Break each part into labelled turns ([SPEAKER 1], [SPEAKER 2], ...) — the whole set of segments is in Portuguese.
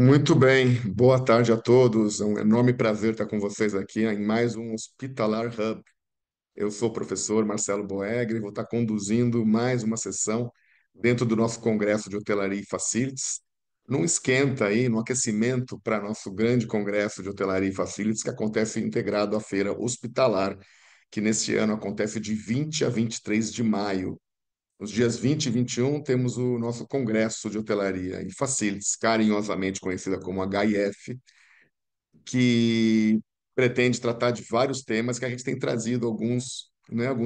[SPEAKER 1] Muito bem, boa tarde a todos. É um enorme prazer estar com vocês aqui em mais um Hospitalar Hub. Eu sou o professor Marcelo Boegre e vou estar conduzindo mais uma sessão dentro do nosso Congresso de Hotelaria e Facilities, num esquenta aí, no aquecimento para nosso grande Congresso de Hotelaria e Facilities que acontece integrado à Feira Hospitalar, que neste ano acontece de 20 a 23 de maio. Nos dias 20 e 21, temos o nosso Congresso de Hotelaria e Facilities, carinhosamente conhecida como HIF, que pretende tratar de vários temas que a gente tem trazido alguns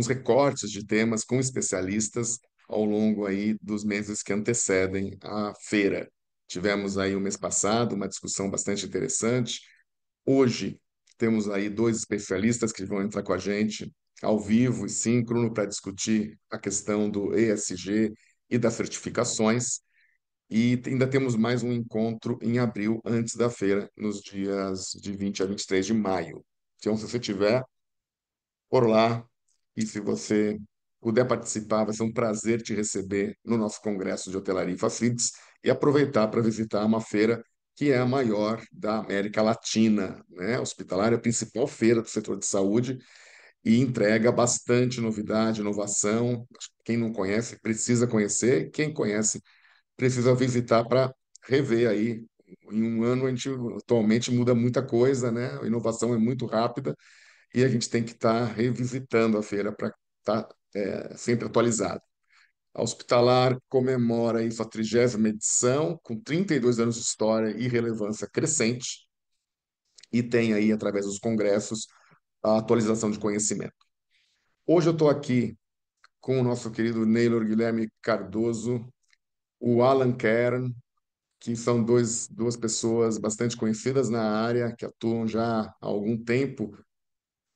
[SPEAKER 1] recortes de temas com especialistas ao longo aí dos meses que antecedem a feira. Tivemos aí o mês passado uma discussão bastante interessante. Hoje temos aí dois especialistas que vão entrar com a gente ao vivo e síncrono para discutir a questão do ESG e das certificações. E ainda temos mais um encontro em abril, antes da feira, nos dias de 20 a 23 de maio. Então, se você tiver por lá e se você puder participar, vai ser um prazer te receber no nosso Congresso de Hotelaria e Facilities e aproveitar para visitar uma feira que é a maior da América Latina, né? A Hospitalar é a principal feira do setor de saúde e entrega bastante novidade, inovação. Quem não conhece precisa conhecer, quem conhece precisa visitar para rever aí. Em um ano, a gente atualmente muda muita coisa, né? A inovação é muito rápida e a gente tem que estar revisitando a feira para estar sempre atualizado. A Hospitalar comemora aí sua 30ª edição, com 32 anos de história e relevância crescente, e tem aí, através dos congressos, a atualização de conhecimento. Hoje eu estou aqui com o nosso querido Neylor Guilherme Cardoso, o Alan Kern, que são duas pessoas bastante conhecidas na área, que atuam já há algum tempo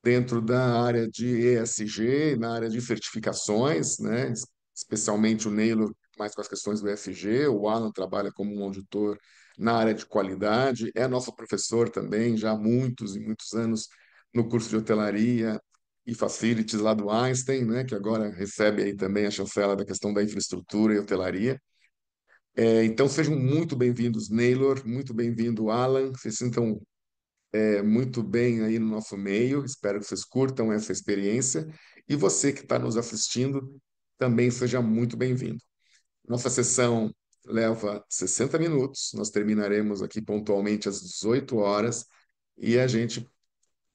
[SPEAKER 1] dentro da área de ESG, na área de certificações, né? Especialmente o Neilo mais com as questões do ESG, o Alan trabalha como um auditor na área de qualidade, é nosso professor também, já há muitos e muitos anos no curso de hotelaria e facilities lá do Einstein, né? Que agora recebe aí também a chancela da questão da infraestrutura e hotelaria. Então sejam muito bem-vindos, Neylor, muito bem-vindo, Alan. Se sintam muito bem aí no nosso meio. Espero que vocês curtam essa experiência. E você que está nos assistindo também seja muito bem-vindo. Nossa sessão leva 60 minutos. Nós terminaremos aqui pontualmente às 18 horas e a gente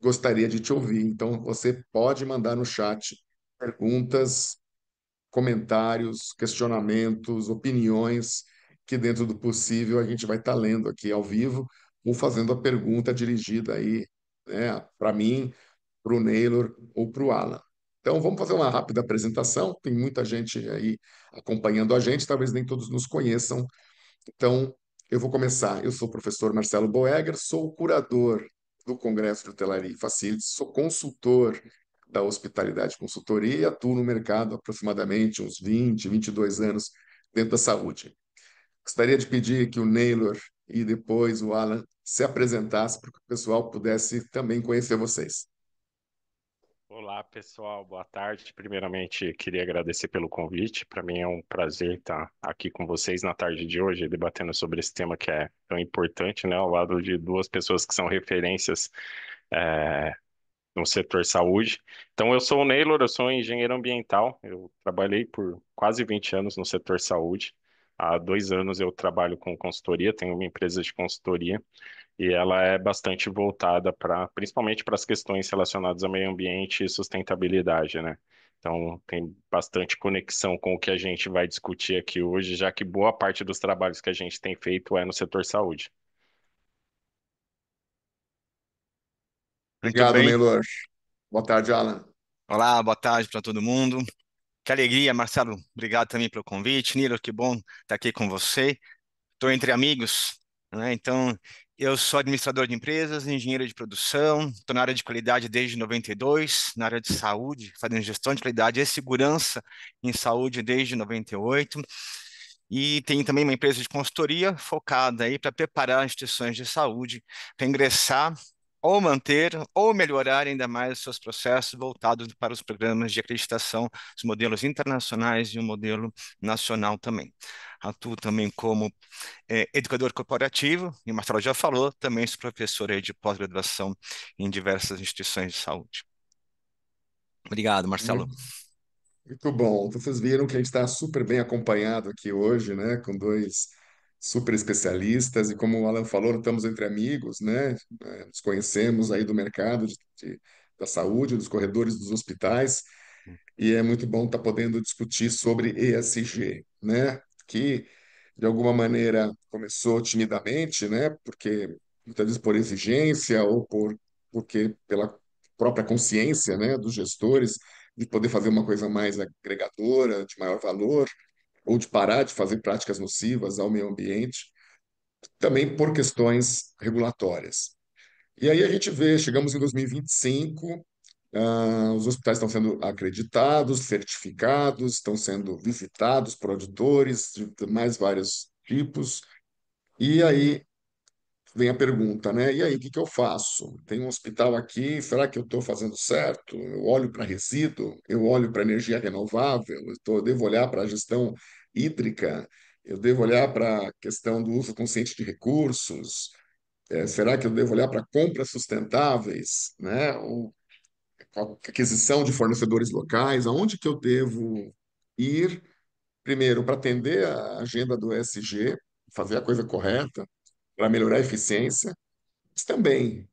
[SPEAKER 1] gostaria de te ouvir. Então você pode mandar no chat perguntas, comentários, questionamentos, opiniões, que dentro do possível a gente vai estar lendo aqui ao vivo ou fazendo a pergunta dirigida aí, né, para mim, para o Neylor ou para o Alan. Então, vamos fazer uma rápida apresentação. Tem muita gente aí acompanhando a gente, talvez nem todos nos conheçam. Então, eu vou começar. Eu sou o professor Marcelo Boegger, sou o curador do Congresso de Hotelaria e Facilities, sou consultor da Hospitalidade Consultoria e atuo no mercado há aproximadamente uns 20, 22 anos dentro da saúde. Gostaria de pedir que o Neylor e depois o Alan se apresentassem para que o pessoal pudesse também conhecer vocês.
[SPEAKER 2] Olá, pessoal. Boa tarde. Primeiramente, queria agradecer pelo convite. Para mim é um prazer estar aqui com vocês na tarde de hoje, debatendo sobre esse tema que é tão importante, né? Ao lado de duas pessoas que são referências, é, no setor saúde. Então, eu sou o Neylor, eu sou engenheiro ambiental. Eu trabalhei por quase 20 anos no setor saúde. Há 2 anos eu trabalho com consultoria, tenho uma empresa de consultoria e ela é bastante voltada para, principalmente para as questões relacionadas ao meio ambiente e sustentabilidade, né? Então, tem bastante conexão com o que a gente vai discutir aqui hoje, já que boa parte dos trabalhos que a gente tem feito é no setor saúde.
[SPEAKER 3] Muito
[SPEAKER 1] Obrigado,
[SPEAKER 3] bem.
[SPEAKER 1] Neylor. Boa tarde, Alan.
[SPEAKER 3] Olá, boa tarde para todo mundo. Que alegria, Marcelo. Obrigado também pelo convite. Nilo, que bom estar aqui com você. Estou entre amigos, né? Então, eu sou administrador de empresas, engenheiro de produção, estou na área de qualidade desde 92, na área de saúde, fazendo gestão de qualidade e segurança em saúde desde 98. E tenho também uma empresa de consultoria focada aí para preparar instituições de saúde para ingressar ou manter ou melhorar ainda mais os seus processos voltados para os programas de acreditação, os modelos internacionais e o modelo nacional também. Atuo também como educador corporativo, e o Marcelo já falou, também sou professor aí de pós-graduação em diversas instituições de saúde. Obrigado, Marcelo.
[SPEAKER 1] Muito, muito bom. Vocês viram que a gente está super bem acompanhado aqui hoje, né? Com dois super especialistas e como o Alan falou, estamos entre amigos, né? Nos conhecemos aí do mercado da saúde, dos corredores dos hospitais. E é muito bom estar podendo discutir sobre ESG, né? Que de alguma maneira começou timidamente, né? Porque muitas vezes por exigência ou porque pela própria consciência, né, dos gestores de poder fazer uma coisa mais agregadora, de maior valor, ou de parar de fazer práticas nocivas ao meio ambiente, também por questões regulatórias. E aí a gente vê, chegamos em 2025, os hospitais estão sendo acreditados, certificados, estão sendo visitados por auditores de mais vários tipos. E aí vem a pergunta, né? E aí, o que que eu faço? Tem um hospital aqui, será que eu estou fazendo certo? Eu olho para resíduo, eu olho para energia renovável, eu devo olhar para a gestão hídrica, eu devo olhar para a questão do uso consciente de recursos, será que eu devo olhar para compras sustentáveis, né? Ou aquisição de fornecedores locais? Aonde que eu devo ir, primeiro, para atender a agenda do ESG, fazer a coisa correta, para melhorar a eficiência, mas também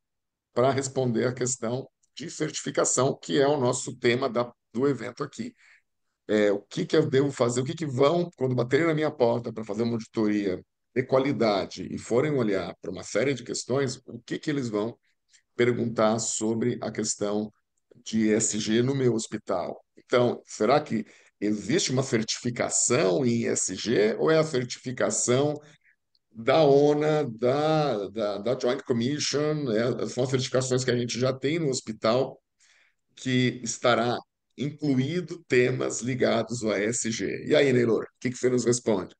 [SPEAKER 1] para responder a questão de certificação, que é o nosso tema do evento aqui. O que que eu devo fazer? O que que vão, quando baterem na minha porta para fazer uma auditoria de qualidade e forem olhar para uma série de questões, o que que eles vão perguntar sobre a questão de ESG no meu hospital? Então, será que existe uma certificação em ESG ou é a certificação da ONA, da Joint Commission, são as certificações que a gente já tem no hospital, que estará incluído temas ligados ao ESG. E aí, Neylor, o que que você nos responde?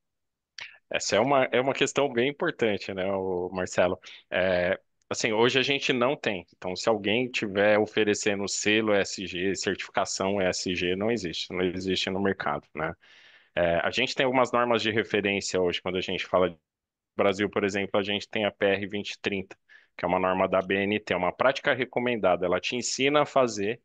[SPEAKER 2] Essa é uma questão bem importante, né, o Marcelo? É, assim, hoje a gente não tem. Então, se alguém tiver oferecendo selo ESG, certificação ESG, não existe. Não existe no mercado, né? A gente tem algumas normas de referência hoje, quando a gente fala Brasil, por exemplo, a gente tem a PR 2030, que é uma norma da BNT, uma prática recomendada. Ela te ensina a fazer,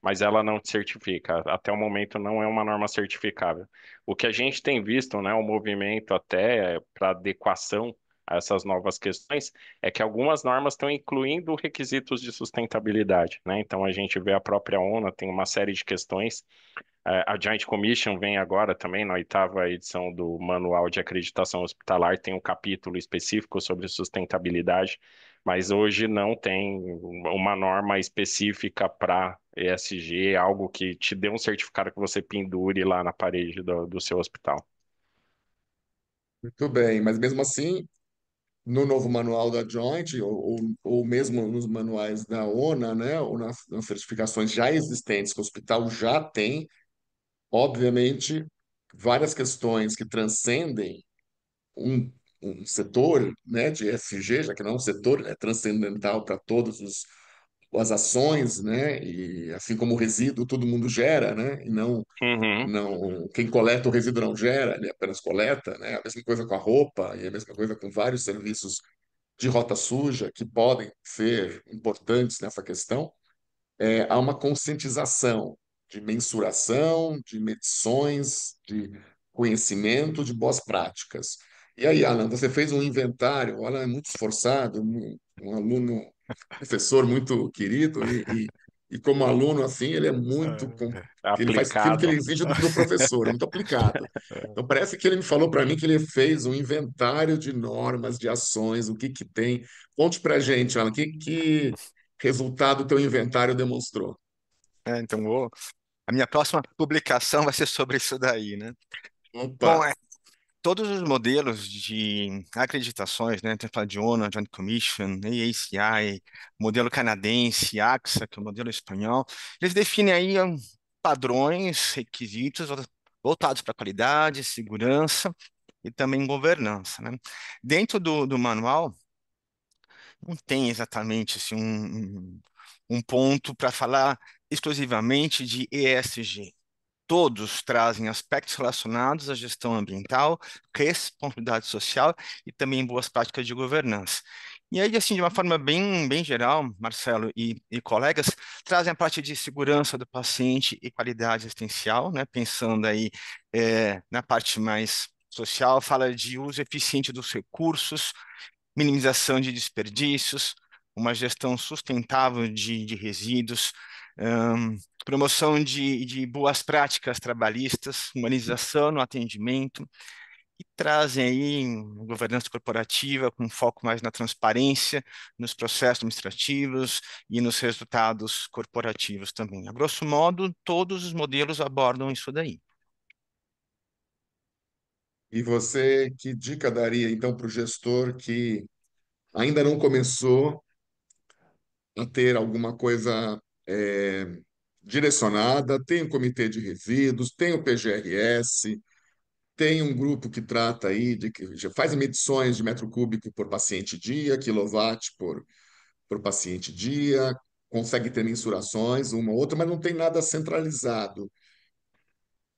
[SPEAKER 2] mas ela não te certifica. Até o momento não é uma norma certificável. O que a gente tem visto, né, o movimento até para adequação a essas novas questões, é que algumas normas estão incluindo requisitos de sustentabilidade, né? Então a gente vê a própria ONU tem uma série de questões a Joint Commission vem agora também, na oitava edição do Manual de Acreditação Hospitalar, tem um capítulo específico sobre sustentabilidade, mas hoje não tem uma norma específica para ESG, algo que te dê um certificado que você pendure lá na parede do seu hospital.
[SPEAKER 1] Muito bem, mas mesmo assim, no novo manual da Joint, ou mesmo nos manuais da ONA, né, ou nas certificações já existentes que o hospital já tem, obviamente, várias questões que transcendem um, um setor, né, de ESG, já que não é um setor, é transcendental para todas as ações, né, e assim como o resíduo todo mundo gera, né, e
[SPEAKER 2] Uhum,
[SPEAKER 1] não quem coleta o resíduo não gera, ele apenas coleta, né, a mesma coisa com a roupa e a mesma coisa com vários serviços de rota suja que podem ser importantes nessa questão. Há uma conscientização de mensuração, de medições, de conhecimento, de boas práticas. E aí, Alan, você fez um inventário, o Alan é muito esforçado, um aluno, professor muito querido, e como aluno, assim, ele é muito. Ele faz aquilo que ele
[SPEAKER 2] aplicado.
[SPEAKER 1] exige do professor, é muito aplicado. Então, parece que ele me falou para mim que ele fez um inventário de normas, de ações, o que que tem. Conte para a gente, Alan, que resultado o teu inventário demonstrou.
[SPEAKER 3] Então, a minha próxima publicação vai ser sobre isso daí, né?
[SPEAKER 1] Opa,
[SPEAKER 3] Bom, todos os modelos de acreditações, né, tem que falar de ONU, Joint Commission, AACI, modelo canadense, AXA, que é o modelo espanhol, eles definem aí padrões, requisitos voltados para qualidade, segurança e também governança, né? Dentro do manual, não tem exatamente assim, um ponto para falar exclusivamente de ESG. Todos trazem aspectos relacionados à gestão ambiental, responsabilidade social e também boas práticas de governança. E aí, assim, de uma forma bem geral, Marcelo e colegas, trazem a parte de segurança do paciente e qualidade assistencial, né? Pensando aí na parte mais social, fala de uso eficiente dos recursos, minimização de desperdícios, uma gestão sustentável de resíduos, promoção de boas práticas trabalhistas, humanização no atendimento, e trazem aí governança corporativa com foco mais na transparência, nos processos administrativos e nos resultados corporativos também. A grosso modo, todos os modelos abordam isso daí.
[SPEAKER 1] E você, que dica daria então para o gestor que ainda não começou a ter alguma coisa direcionada? Tem o comitê de resíduos, tem o PGRS, tem um grupo que trata aí de que já faz medições de metro cúbico por paciente dia, quilowatt por paciente dia, consegue ter mensurações, uma ou outra, mas não tem nada centralizado.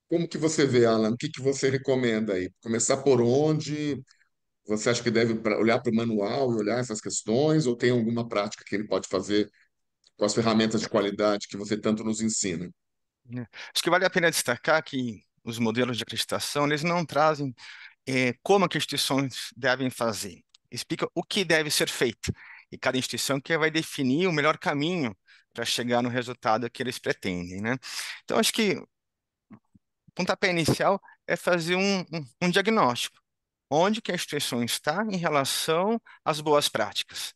[SPEAKER 1] Como que você vê, Alan? O que que você recomenda aí? Começar por onde? Você acha que deve olhar para o manual e olhar essas questões, ou tem alguma prática que ele pode fazer com as ferramentas de qualidade que você tanto nos ensina?
[SPEAKER 3] Né? Acho que vale a pena destacar que os modelos de acreditação, eles não trazem como que as instituições devem fazer. Explica o que deve ser feito. E cada instituição que vai definir o melhor caminho para chegar no resultado que eles pretendem, né? Então, acho que o pontapé inicial é fazer um diagnóstico. Onde que a instituição está em relação às boas práticas?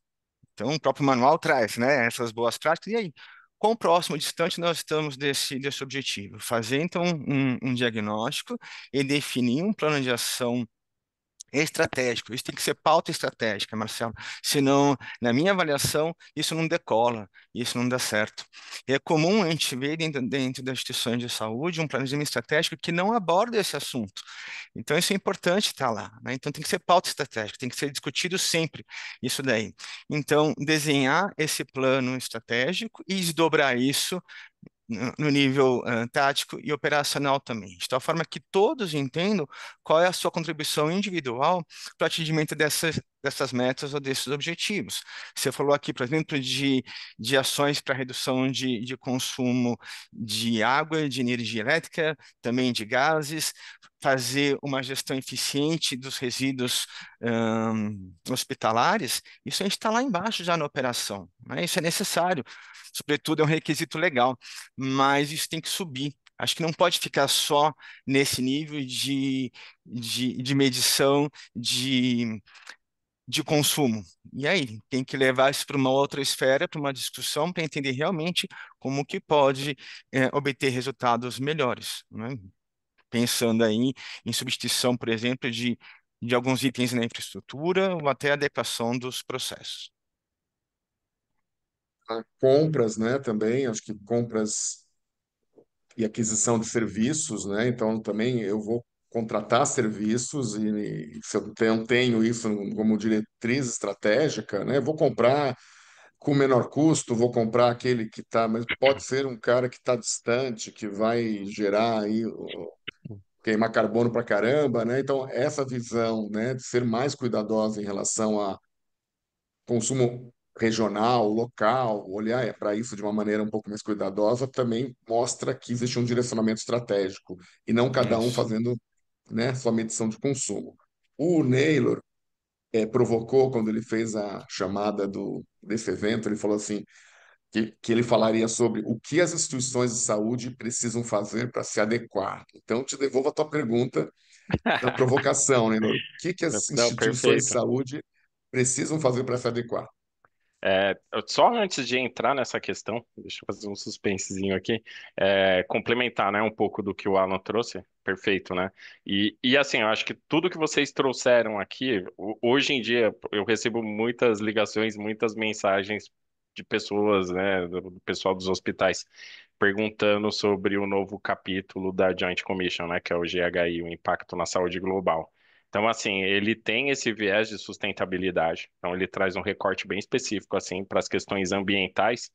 [SPEAKER 3] Então, o próprio manual traz, né, essas boas práticas. E aí, quão próximo, distante nós estamos desse objetivo? Fazer, então, um diagnóstico e definir um plano de ação estratégico. Isso tem que ser pauta estratégica, Marcelo. Senão, na minha avaliação, isso não decola, isso não dá certo. E é comum a gente ver dentro das instituições de saúde um planejamento estratégico que não aborda esse assunto. Então, isso é importante estar lá, né? Então, tem que ser pauta estratégica, tem que ser discutido sempre isso daí. Então, desenhar esse plano estratégico e desdobrar isso no nível tático e operacional também, de tal forma que todos entendam qual é a sua contribuição individual para o atingimento dessas metas ou desses objetivos. Você falou aqui, por exemplo, de ações para redução de consumo de água, de energia elétrica, também de gases, fazer uma gestão eficiente dos resíduos hospitalares, isso a gente está lá embaixo já na operação, né? Isso é necessário, sobretudo é um requisito legal, mas isso tem que subir. Acho que não pode ficar só nesse nível de medição de consumo. E aí, tem que levar isso para uma outra esfera, para uma discussão, para entender realmente como que pode obter resultados melhores, né? Pensando aí em substituição, por exemplo, de alguns itens na infraestrutura ou até adequação dos processos.
[SPEAKER 1] Compras, né, também, acho que compras e aquisição de serviços, né? Então também eu vou contratar serviços e se eu tenho isso como diretriz estratégica, né? Vou comprar com menor custo, vou comprar aquele que está, mas pode ser um cara que está distante, que vai gerar aí queimar carbono para caramba, né? Então essa visão, né, de ser mais cuidadosa em relação a consumo regional, local, olhar para isso de uma maneira um pouco mais cuidadosa, também mostra que existe um direcionamento estratégico e não cada um
[SPEAKER 3] Isso.
[SPEAKER 1] fazendo, né, sua medição de consumo. O Naylor provocou quando ele fez a chamada desse evento, ele falou assim que ele falaria sobre o que as instituições de saúde precisam fazer para se adequar. Então, te devolvo a tua pergunta da provocação, Naylor. O que que as
[SPEAKER 2] Não,
[SPEAKER 1] instituições de
[SPEAKER 2] perfeito.
[SPEAKER 1] saúde precisam fazer para se adequar?
[SPEAKER 2] Só antes de entrar nessa questão, deixa eu fazer um suspensezinho aqui, complementar, né, um pouco do que o Alan trouxe, perfeito, né? E assim, eu acho que tudo que vocês trouxeram aqui, hoje em dia, eu recebo muitas ligações, muitas mensagens de pessoas, né, do pessoal dos hospitais, perguntando sobre o novo capítulo da Joint Commission, né, que é o GHI, o Impacto na Saúde Global. Então, assim, ele tem esse viés de sustentabilidade. Então, ele traz um recorte bem específico, assim, para as questões ambientais.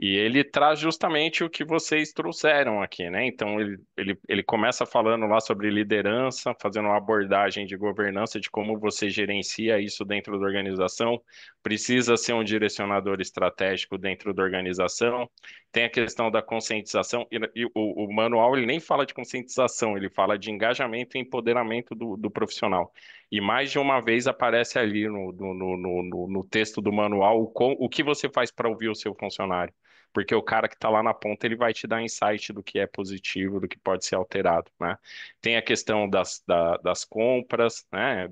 [SPEAKER 2] E ele traz justamente o que vocês trouxeram aqui, né? Então, ele começa falando lá sobre liderança, fazendo uma abordagem de governança, de como você gerencia isso dentro da organização. Precisa ser um direcionador estratégico dentro da organização. Tem a questão da conscientização, e o manual ele nem fala de conscientização, ele fala de engajamento e empoderamento do profissional. E mais de uma vez aparece ali no texto do manual o que você faz para ouvir o seu funcionário. Porque o cara que está lá na ponta, ele vai te dar insight do que é positivo, do que pode ser alterado, né? Tem a questão das compras, né?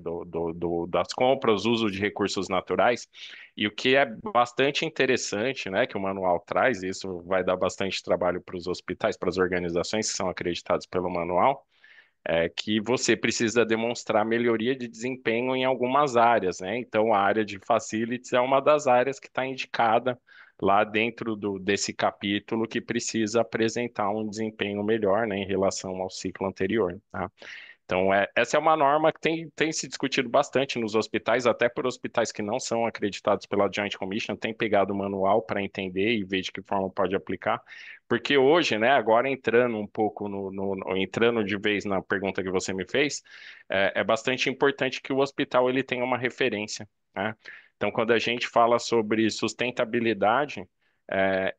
[SPEAKER 2] Das compras, uso de recursos naturais. E o que é bastante interessante, né? Que o manual traz, e isso vai dar bastante trabalho para os hospitais, para as organizações que são acreditadas pelo manual, é que você precisa demonstrar melhoria de desempenho em algumas áreas, né? Então, a área de facilities é uma das áreas que está indicada lá dentro desse capítulo que precisa apresentar um desempenho melhor, né, em relação ao ciclo anterior, tá? Então, essa é uma norma que tem se discutido bastante nos hospitais, até por hospitais que não são acreditados pela Joint Commission, tem pegado o manual para entender e ver de que forma pode aplicar. Porque hoje, né, agora entrando um pouco entrando de vez na pergunta que você me fez, é bastante importante que o hospital ele tenha uma referência, né? Então, quando a gente fala sobre sustentabilidade,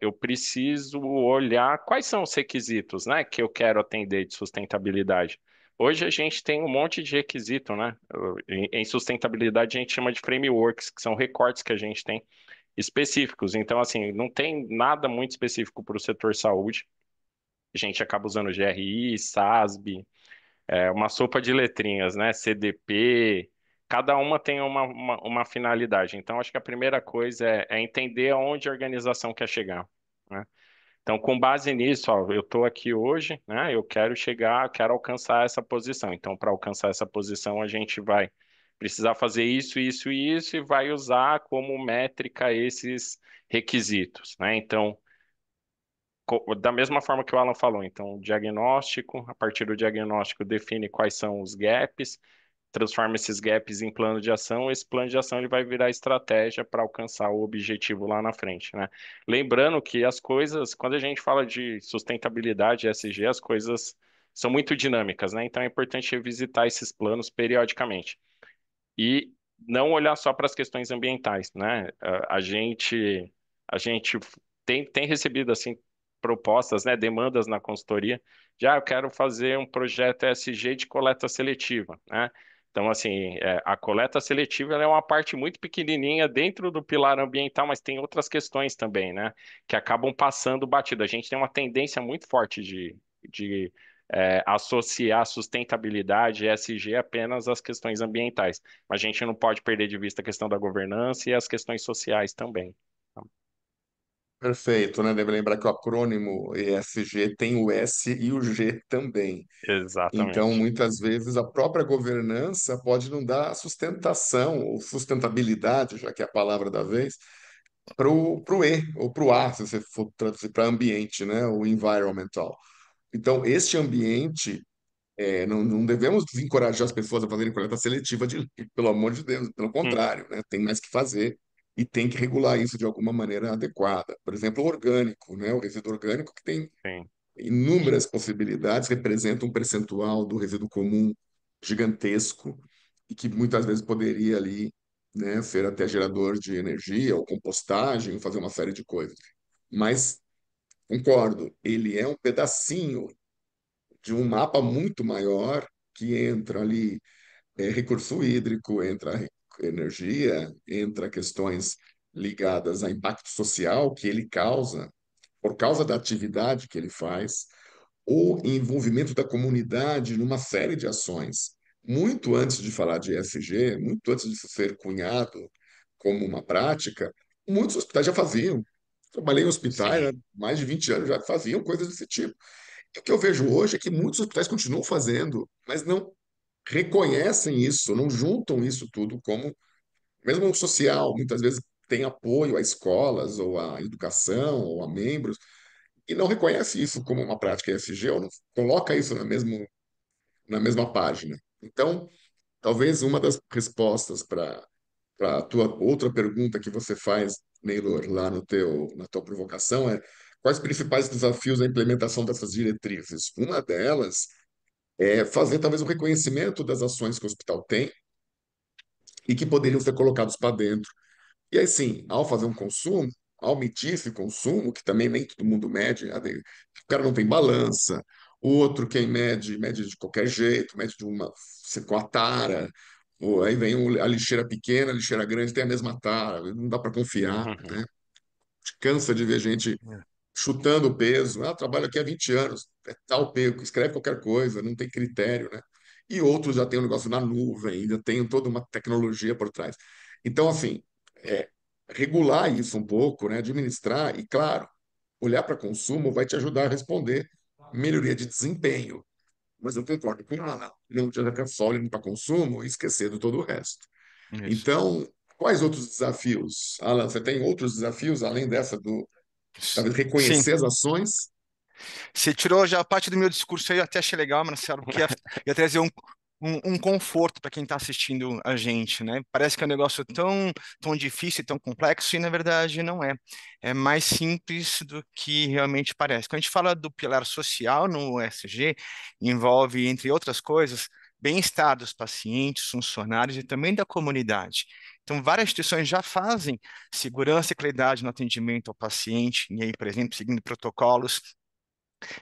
[SPEAKER 2] eu preciso olhar quais são os requisitos, né, que eu quero atender de sustentabilidade. Hoje a gente tem um monte de requisito, né? Em sustentabilidade a gente chama de frameworks, que são recortes que a gente tem específicos. Então, assim, não tem nada muito específico para o setor saúde. A gente acaba usando GRI, SASB, uma sopa de letrinhas, né? CDP. Cada uma tem uma finalidade. Então, acho que a primeira coisa é entender aonde a organização quer chegar, né? Então, com base nisso, ó, eu estou aqui hoje, né? Eu quero chegar, quero alcançar essa posição. Então, para alcançar essa posição, a gente vai precisar fazer isso, isso e isso, e vai usar como métrica esses requisitos, né? Então, da mesma forma que o Alan falou, então, diagnóstico, a partir do diagnóstico define quais são os gaps, transforma esses gaps em plano de ação, esse plano de ação ele vai virar estratégia para alcançar o objetivo lá na frente, né? Lembrando que as coisas, quando a gente fala de sustentabilidade, ESG, as coisas são muito dinâmicas, né? Então é importante revisitar esses planos periodicamente e não olhar só para as questões ambientais, né? A gente tem recebido assim propostas, né, demandas na consultoria. Já eu quero fazer um projeto ESG de coleta seletiva, né? Então, assim, a coleta seletiva ela é uma parte muito pequenininha dentro do pilar ambiental, mas tem outras questões também, né, que acabam passando batido. A gente tem uma tendência muito forte de associar sustentabilidade e ESG apenas às questões ambientais. Mas a gente não pode perder de vista a questão da governança e as questões sociais também.
[SPEAKER 1] Perfeito, né? Deve lembrar que o acrônimo ESG tem o S e o G também. Então,
[SPEAKER 2] Exatamente.
[SPEAKER 1] muitas vezes, a própria governança pode não dar sustentação ou sustentabilidade, já que é a palavra da vez, para o E ou para o A, se você for traduzir para ambiente, né? O environmental. Então, este ambiente, não devemos desencorajar as pessoas a fazerem coleta seletiva de lixo, pelo amor de Deus, pelo
[SPEAKER 2] Hum,
[SPEAKER 1] contrário, né? Tem mais que fazer e tem que regular isso de alguma maneira adequada. Por exemplo, o orgânico, né? O resíduo orgânico que tem
[SPEAKER 2] sim,
[SPEAKER 1] inúmeras possibilidades, representa um percentual do resíduo comum gigantesco e que muitas vezes poderia ali, né, ser até gerador de energia ou compostagem, ou fazer uma série de coisas. Mas concordo, ele é um pedacinho de um mapa muito maior que entra ali recurso hídrico, entra energia, entra questões ligadas a impacto social que ele causa por causa da atividade que ele faz, o envolvimento da comunidade numa série de ações. Muito antes de falar de ESG, muito antes de isso ser cunhado como uma prática, muitos hospitais já faziam. Trabalhei em hospitais há
[SPEAKER 2] sim,
[SPEAKER 1] mais de 20 anos, já faziam coisas desse tipo. E o que eu vejo hoje é que muitos hospitais continuam fazendo, mas não reconhecem isso, não juntam isso tudo como, mesmo o social, muitas vezes tem apoio a escolas, ou a educação, ou a membros, e não reconhece isso como uma prática ESG, ou não coloca isso na mesma página. Então, talvez uma das respostas para a tua outra pergunta que você faz, Neylor, lá no na tua provocação é quais os principais desafios da implementação dessas diretrizes? Uma delas é fazer talvez o reconhecimento das ações que o hospital tem e que poderiam ser colocados para dentro. E aí sim, ao fazer um consumo, ao medir esse consumo, que também nem todo mundo mede, né? O cara não tem balança, o outro quem mede, mede de qualquer jeito, mede de uma com a tara, ou aí vem a lixeira pequena, a lixeira grande tem a mesma tara, não dá para confiar, né? Cansa de ver gente chutando o peso. Ah, trabalho aqui há 20 anos, é tal peso, escreve qualquer coisa, não tem critério, né? E outros já têm um negócio na nuvem, ainda tem toda uma tecnologia por trás. Então, assim, é, regular isso um pouco, né? Administrar, e claro, olhar para consumo vai te ajudar a responder melhoria de desempenho. Mas eu concordo com ela, não adianta ficar só olhando para consumo e esquecer de todo o resto.
[SPEAKER 3] Isso.
[SPEAKER 1] Então, quais outros desafios? Alan, você tem outros desafios além dessa talvez
[SPEAKER 3] Sim,
[SPEAKER 1] reconhecer as ações?
[SPEAKER 3] você tirou já parte do meu discurso aí, eu até achei legal, Marcelo, porque ia trazer um conforto para quem está assistindo a gente, né? Parece que é um negócio tão difícil e tão complexo, e na verdade não é. É mais simples do que realmente parece. Quando a gente fala do pilar social no ESG, envolve, entre outras coisas, bem-estar dos pacientes, funcionários e também da comunidade. Então, várias instituições já fazem segurança e qualidade no atendimento ao paciente, e aí, por exemplo, seguindo protocolos.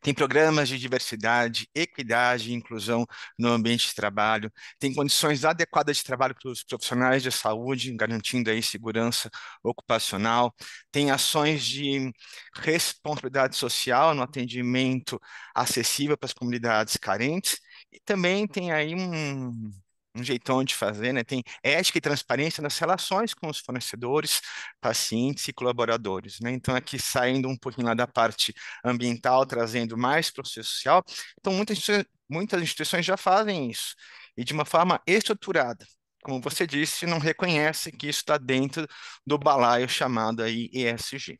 [SPEAKER 3] Tem programas de diversidade, equidade e inclusão no ambiente de trabalho. Tem condições adequadas de trabalho para os profissionais de saúde, garantindo aí segurança ocupacional. Tem ações de responsabilidade social no atendimento acessível para as comunidades carentes. E também tem aí um jeitão de fazer, né? Tem ética e transparência nas relações com os fornecedores, pacientes e colaboradores, né? Então, aqui saindo um pouquinho lá da parte ambiental, trazendo mais para o social. Então, muitas instituições já fazem isso, e de uma forma estruturada. Como você disse, não reconhece que isso está dentro do balaio chamado aí ESG.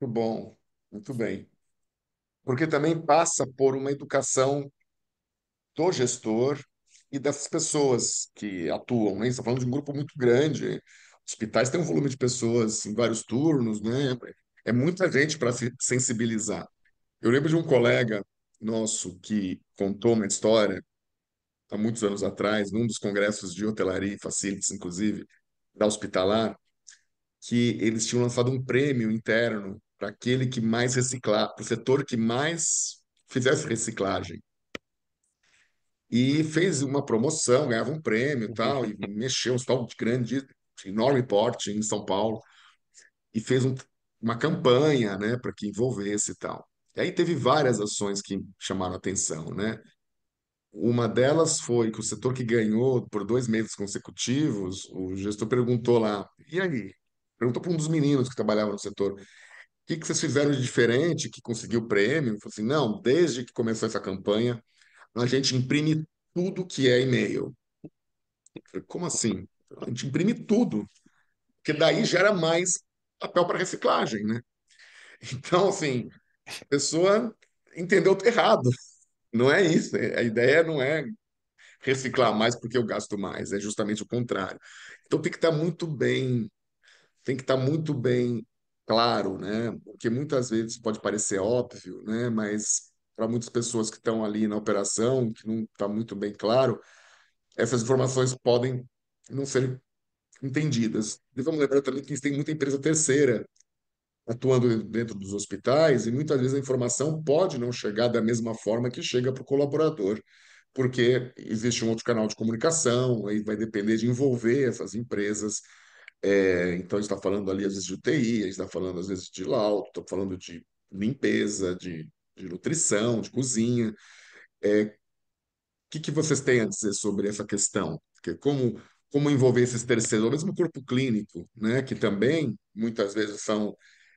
[SPEAKER 1] Muito bom, muito bem. Porque também passa por uma educação do gestor e das pessoas que atuam, né? Está falando de um grupo muito grande. Hospitais têm um volume de pessoas em vários turnos, né? É muita gente para se sensibilizar. Eu lembro de um colega nosso que contou uma história há muitos anos atrás, num dos congressos de hotelaria e facilities, inclusive, da Hospitalar, que eles tinham lançado um prêmio interno para aquele que mais reciclar, para o setor que mais fizesse reciclagem. E fez uma promoção, ganhava um prêmio e tal, e mexeu um hospital grande, de enorme porte em São Paulo, e fez uma campanha, né, para que envolvesse e tal. E aí teve várias ações que chamaram atenção, né? Uma delas foi que o setor que ganhou por 2 meses consecutivos, o gestor perguntou lá, e aí? Perguntou para um dos meninos que trabalhava no setor, o que que vocês fizeram de diferente que conseguiu o prêmio? Ele falou assim, não, desde que começou essa campanha, a gente imprime tudo que é e-mail. Eu falei, como assim? A gente imprime tudo, porque daí gera mais papel para reciclagem, né? Então, assim, a pessoa entendeu errado. Não é isso. A ideia não é reciclar mais porque eu gasto mais, é justamente o contrário. Então tem que estar muito bem, tem que estar muito bem claro, né? Porque muitas vezes pode parecer óbvio, né? Mas para muitas pessoas que estão ali na operação, que não está muito bem claro, essas informações podem não ser entendidas. E vamos lembrar também que tem muita empresa terceira atuando dentro dos hospitais e muitas vezes a informação pode não chegar da mesma forma que chega para o colaborador, porque existe um outro canal de comunicação, aí vai depender de envolver essas empresas. Então, a gente está falando ali às vezes de UTI, a gente está falando às vezes de laudo, está falando de limpeza, de nutrição, de cozinha. Que vocês têm a dizer sobre essa questão? Porque como envolver esses terceiros, ou mesmo o corpo clínico, né, que também muitas vezes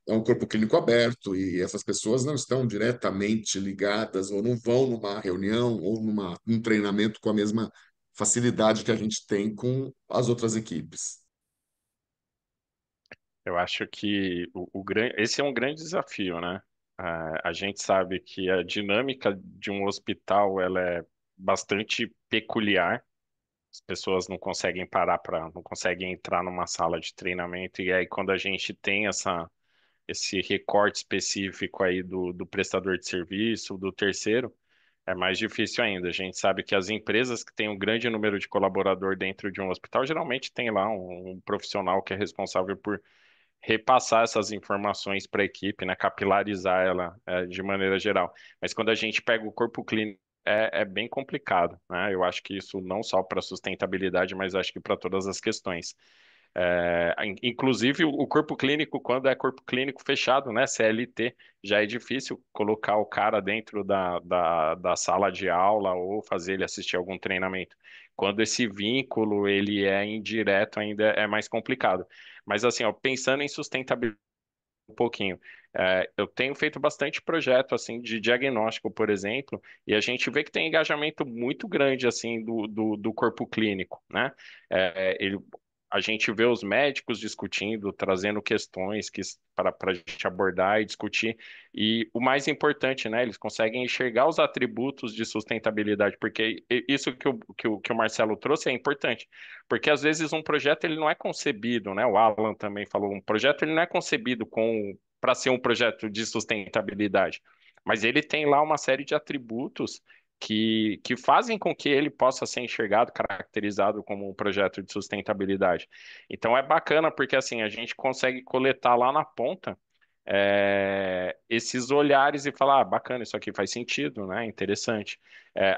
[SPEAKER 1] é um corpo clínico aberto e essas pessoas não estão diretamente ligadas ou não vão numa reunião ou num treinamento com a mesma facilidade que a gente tem com as outras equipes.
[SPEAKER 2] Eu acho que esse é um grande desafio, né? A gente sabe que a dinâmica de um hospital ela é bastante peculiar. As pessoas não conseguem parar para, não conseguem entrar numa sala de treinamento. E aí, quando a gente tem esse recorte específico aí do prestador de serviço, do terceiro, é mais difícil ainda. A gente sabe que as empresas que têm um grande número de colaborador dentro de um hospital, geralmente tem lá um profissional que é responsável por repassar essas informações para a equipe, né, capilarizar ela, de maneira geral. Mas quando a gente pega o corpo clínico, é bem complicado, né? Eu acho que isso não só para sustentabilidade, mas acho que para todas as questões. Inclusive, o corpo clínico, quando é corpo clínico fechado, né, CLT, já é difícil colocar o cara dentro da sala de aula ou fazer ele assistir algum treinamento. Quando esse vínculo ele é indireto, ainda é mais complicado. Mas assim, ó, pensando em sustentabilidade um pouquinho. Eu tenho feito bastante projeto assim de diagnóstico, por exemplo, e a gente vê que tem engajamento muito grande assim do corpo clínico, né? A gente vê os médicos discutindo, trazendo questões que para a gente abordar e discutir. E o mais importante, né? Eles conseguem enxergar os atributos de sustentabilidade, porque isso que o Marcelo trouxe é importante. Porque às vezes um projeto ele não é concebido, né? O Alan também falou, um projeto ele não é concebido com para ser um projeto de sustentabilidade, mas ele tem lá uma série de atributos que fazem com que ele possa ser enxergado, caracterizado como um projeto de sustentabilidade. Então é bacana porque assim a gente consegue coletar lá na ponta esses olhares e falar, bacana, isso aqui faz sentido, né? Interessante.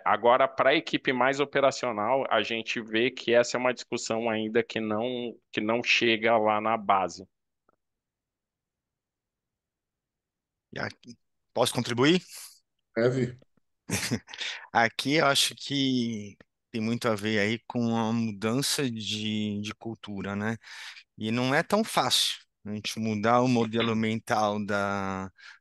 [SPEAKER 2] Agora, para a equipe mais operacional, a gente vê que essa é uma discussão ainda que não chega lá na base.
[SPEAKER 3] E aqui- Posso contribuir?
[SPEAKER 1] Deve.
[SPEAKER 3] Aqui eu acho que tem muito a ver aí com a mudança de cultura, né? E não é tão fácil a gente mudar o modelo mental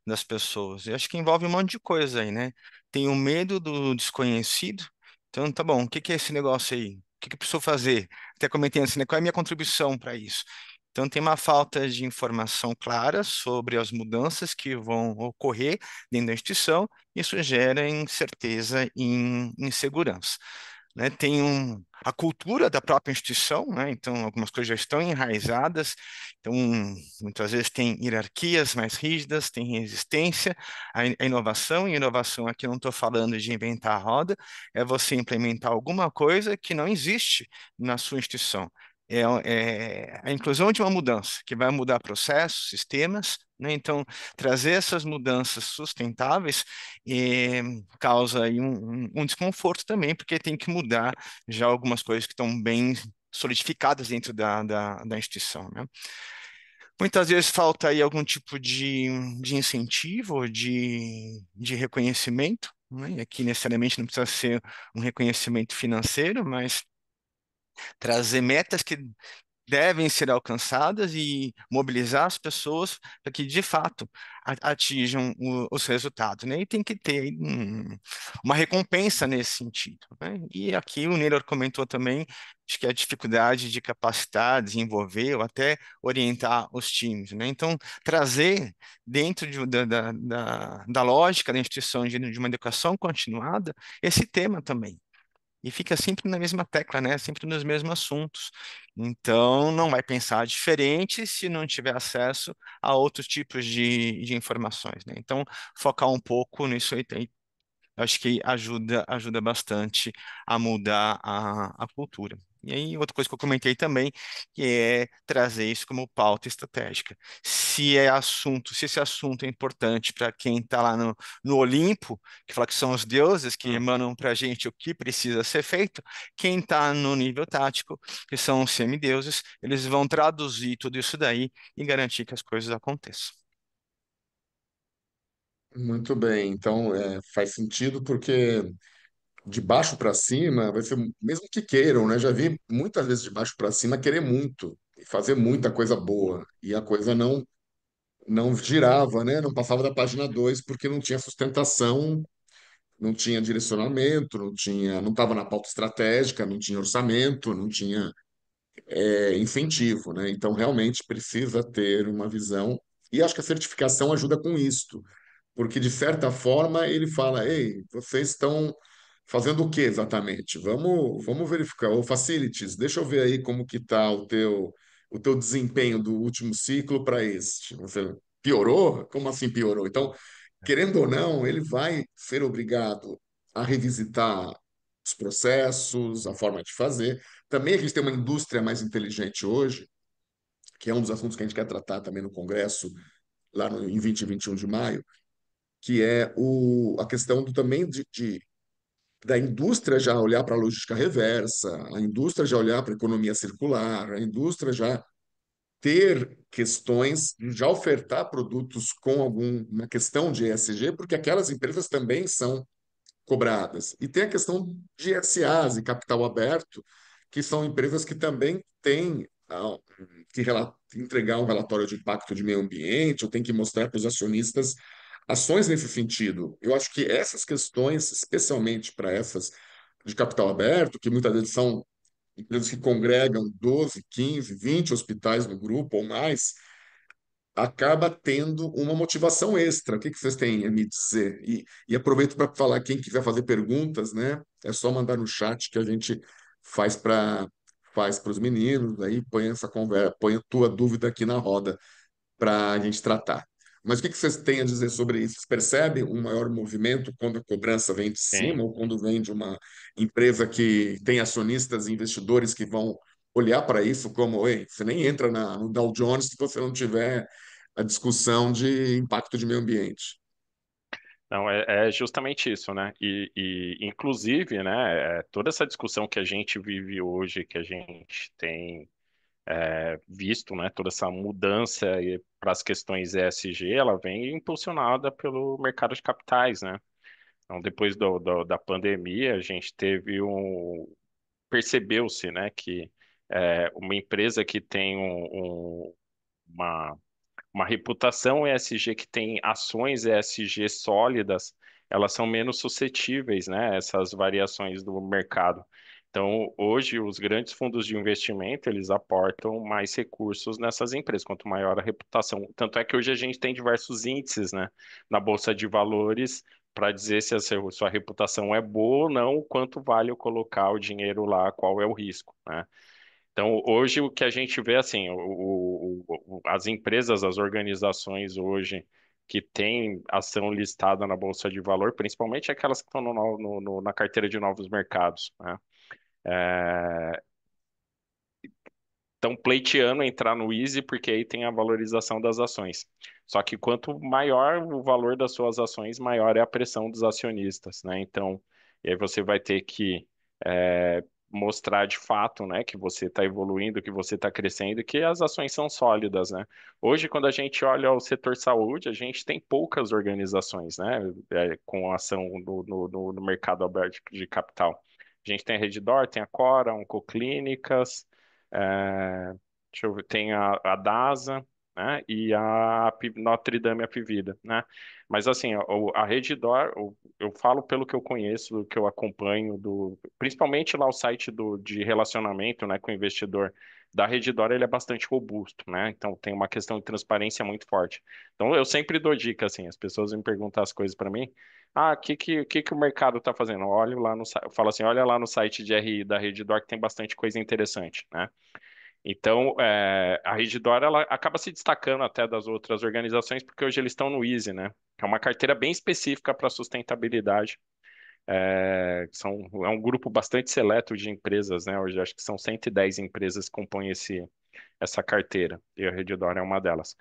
[SPEAKER 3] das pessoas. Eu acho que envolve um monte de coisa aí, né? Tem o medo do desconhecido. Então, tá bom, o que que é esse negócio aí? O que que eu preciso fazer? Até comentei assim, né? Qual é a minha contribuição para isso? Então, tem uma falta de informação clara sobre as mudanças que vão ocorrer dentro da instituição. Isso gera incerteza e insegurança, né? A cultura da própria instituição, né? Então, algumas coisas já estão enraizadas, então, muitas vezes tem hierarquias mais rígidas, tem resistência à inovação, e inovação aqui não estou falando de inventar a roda, é você implementar alguma coisa que não existe na sua instituição. É a inclusão de uma mudança que vai mudar processos, sistemas, né? Então, trazer essas mudanças sustentáveis causa aí um desconforto também, porque tem que mudar já algumas coisas que estão bem solidificadas dentro da instituição, né? Muitas vezes falta aí algum tipo de incentivo, de reconhecimento, né? E aqui necessariamente não precisa ser um reconhecimento financeiro, mas trazer metas que devem ser alcançadas e mobilizar as pessoas para que, de fato, atinjam os resultados, né? E tem que ter uma recompensa nesse sentido, né? E aqui o Neylor comentou também, acho que a dificuldade de capacitar, desenvolver ou até orientar os times, né? Então, trazer dentro da lógica da instituição de uma educação continuada esse tema também. E fica sempre na mesma tecla, né? Sempre nos mesmos assuntos. Então, não vai pensar diferente se não tiver acesso a outros tipos de informações, né? Então, focar um pouco nisso aí, acho que ajuda bastante a mudar a cultura. E aí, outra coisa que eu comentei também, que é trazer isso como pauta estratégica. Se esse assunto é importante para quem está lá no Olimpo, que fala que são os deuses que
[SPEAKER 2] Hum.
[SPEAKER 3] emanam para a gente o que precisa ser feito, quem está no nível tático, que são os semideuses, eles vão traduzir tudo isso daí e garantir que as coisas aconteçam.
[SPEAKER 1] Muito bem. Então, faz sentido porque de baixo para cima vai ser, mesmo que queiram, né? Já vi muitas vezes de baixo para cima querer muito e fazer muita coisa boa. E a coisa não girava, né? Não passava da página 2 porque não tinha sustentação, não tinha direcionamento, não estava na pauta estratégica, não tinha orçamento, não tinha incentivo, né? Então realmente precisa ter uma visão e acho que a certificação ajuda com isto, porque de certa forma ele fala, ei, vocês estão fazendo o que exatamente? Vamos verificar. Ô, Facilities, deixa eu ver aí como que está o teu desempenho do último ciclo para este. Você piorou? Como assim piorou? Então, querendo ou não, ele vai ser obrigado a revisitar os processos, a forma de fazer. Também a gente tem uma indústria mais inteligente hoje, que é um dos assuntos que a gente quer tratar também no Congresso, lá no, em 20 e 21 de maio, que é a questão também da indústria já olhar para a logística reversa, a indústria já olhar para a economia circular, a indústria já ter questões, já ofertar produtos com alguma questão de ESG, porque aquelas empresas também são cobradas. E tem a questão de SAs e capital aberto, que são empresas que também têm que entregar um relatório de impacto de meio ambiente, ou tem que mostrar para os acionistas ações nesse sentido. Eu acho que essas questões, especialmente para essas de capital aberto, que muitas vezes são empresas que congregam 12, 15, 20 hospitais no grupo ou mais, acaba tendo uma motivação extra. O que que vocês têm a me dizer? E aproveito para falar, quem quiser fazer perguntas, né? É só mandar no chat que a gente faz para os meninos, aí põe essa conversa, põe a tua dúvida aqui na roda para a gente tratar. Mas o que que vocês têm a dizer sobre isso? Vocês percebem um maior movimento quando a cobrança vem de
[SPEAKER 2] Sim.
[SPEAKER 1] cima ou quando vem de uma empresa que tem acionistas e investidores que vão olhar para isso como, ei, você nem entra no Dow Jones se você não tiver a discussão de impacto de meio ambiente.
[SPEAKER 2] Não, é justamente isso, né? Inclusive, né, toda essa discussão que a gente vive hoje, que a gente tem visto, né, toda essa mudança para as questões ESG, ela vem impulsionada pelo mercado de capitais, né? Então, depois da pandemia, a gente teve percebeu-se, né, que uma empresa que tem uma uma reputação ESG que tem ações ESG sólidas, elas são menos suscetíveis, né, a essas variações do mercado. Então, hoje, os grandes fundos de investimento, eles aportam mais recursos nessas empresas, quanto maior a reputação. Tanto é que hoje a gente tem diversos índices, né, na Bolsa de Valores para dizer se a sua reputação é boa ou não, quanto vale eu colocar o dinheiro lá, qual é o risco, né? Então, hoje o que a gente vê, assim, as empresas, as organizações hoje que têm ação listada na Bolsa de Valor, principalmente aquelas que estão na carteira de novos mercados, né? Estão pleiteando entrar no Easy porque aí tem a valorização das ações. Só que quanto maior o valor das suas ações, maior é a pressão dos acionistas, né? Então, e aí você vai ter que mostrar de fato, né, que você está evoluindo, que você está crescendo, que as ações são sólidas, né? Hoje, quando a gente olha o setor saúde, a gente tem poucas organizações, né, com ação no mercado aberto de capital. A gente tem a Redditor, tem a Cora, Oncoclínicas, é, deixa eu ver, tem a DASA, né? E a Notre Dame Apivida, né? Mas assim, a Redditor, eu falo pelo que eu conheço, do que eu acompanho, principalmente lá o site de relacionamento, né, com o investidor da Redditor, ele é bastante robusto, né? Então tem uma questão de transparência muito forte. Então eu sempre dou dica, assim, as pessoas me perguntam as coisas para mim. Ah, o que que o mercado está fazendo? Eu olho lá eu falo assim, olha lá no site de RI da Redditor que tem bastante coisa interessante, né? Então, a Redditor, ela acaba se destacando até das outras organizações, porque hoje eles estão no Easy, né? Que é uma carteira bem específica para sustentabilidade. É um grupo bastante seleto de empresas, né? Hoje acho que são 110 empresas que compõem essa carteira, e a Redditor é uma delas.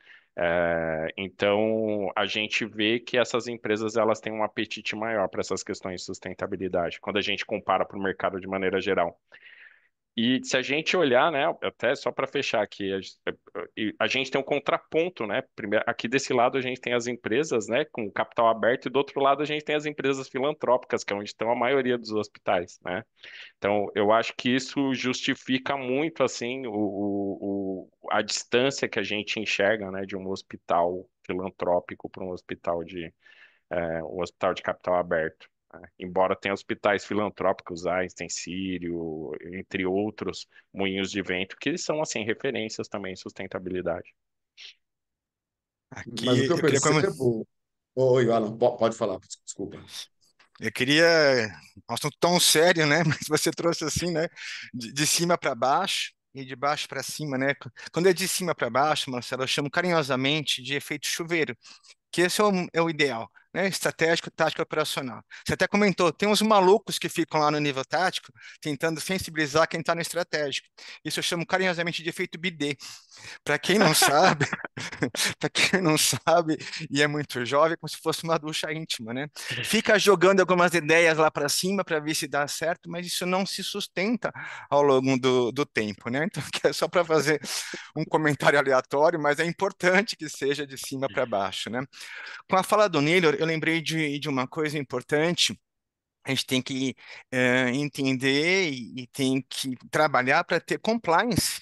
[SPEAKER 2] Então, a gente vê que essas empresas elas têm um apetite maior para essas questões de sustentabilidade, quando a gente compara para o mercado de maneira geral. E se a gente olhar, né, até só para fechar aqui, a gente tem um contraponto, né? Primeiro, aqui desse lado a gente tem as empresas, né, com capital aberto, e do outro lado a gente tem as empresas filantrópicas, que é onde estão a maioria dos hospitais, né? Então, eu acho que isso justifica muito, assim, a distância que a gente enxerga, né, de um hospital filantrópico para um hospital de capital aberto, né? Embora tenha hospitais filantrópicos, Einstein, Sírio, entre outros, moinhos de vento, que são, assim, referências também em sustentabilidade.
[SPEAKER 1] Mas o
[SPEAKER 3] Aqui
[SPEAKER 1] que eu
[SPEAKER 3] eu queria comentar.
[SPEAKER 1] percebo. Oi, Alan, pode falar, desculpa.
[SPEAKER 3] Eu queria. Nós estamos tão sério, né? Mas você trouxe assim, né? De cima para baixo e de baixo para cima, né? Quando é de cima para baixo, Marcelo, eu chamo carinhosamente de efeito chuveiro, que esse é o ideal, né? Estratégico, tático, operacional. Você até comentou, tem uns malucos que ficam lá no nível tático tentando sensibilizar quem está no estratégico. Isso eu chamo carinhosamente de efeito bidê. Para quem não sabe, para quem não sabe e é muito jovem, é como se fosse uma ducha íntima, né? Fica jogando algumas ideias lá para cima para ver se dá certo, mas isso não se sustenta ao longo do tempo, né? Então, é só para fazer um comentário aleatório, mas é importante que seja de cima para baixo, né? Com a fala do Naylor, eu lembrei de uma coisa importante. A gente tem que entender e tem que trabalhar para ter compliance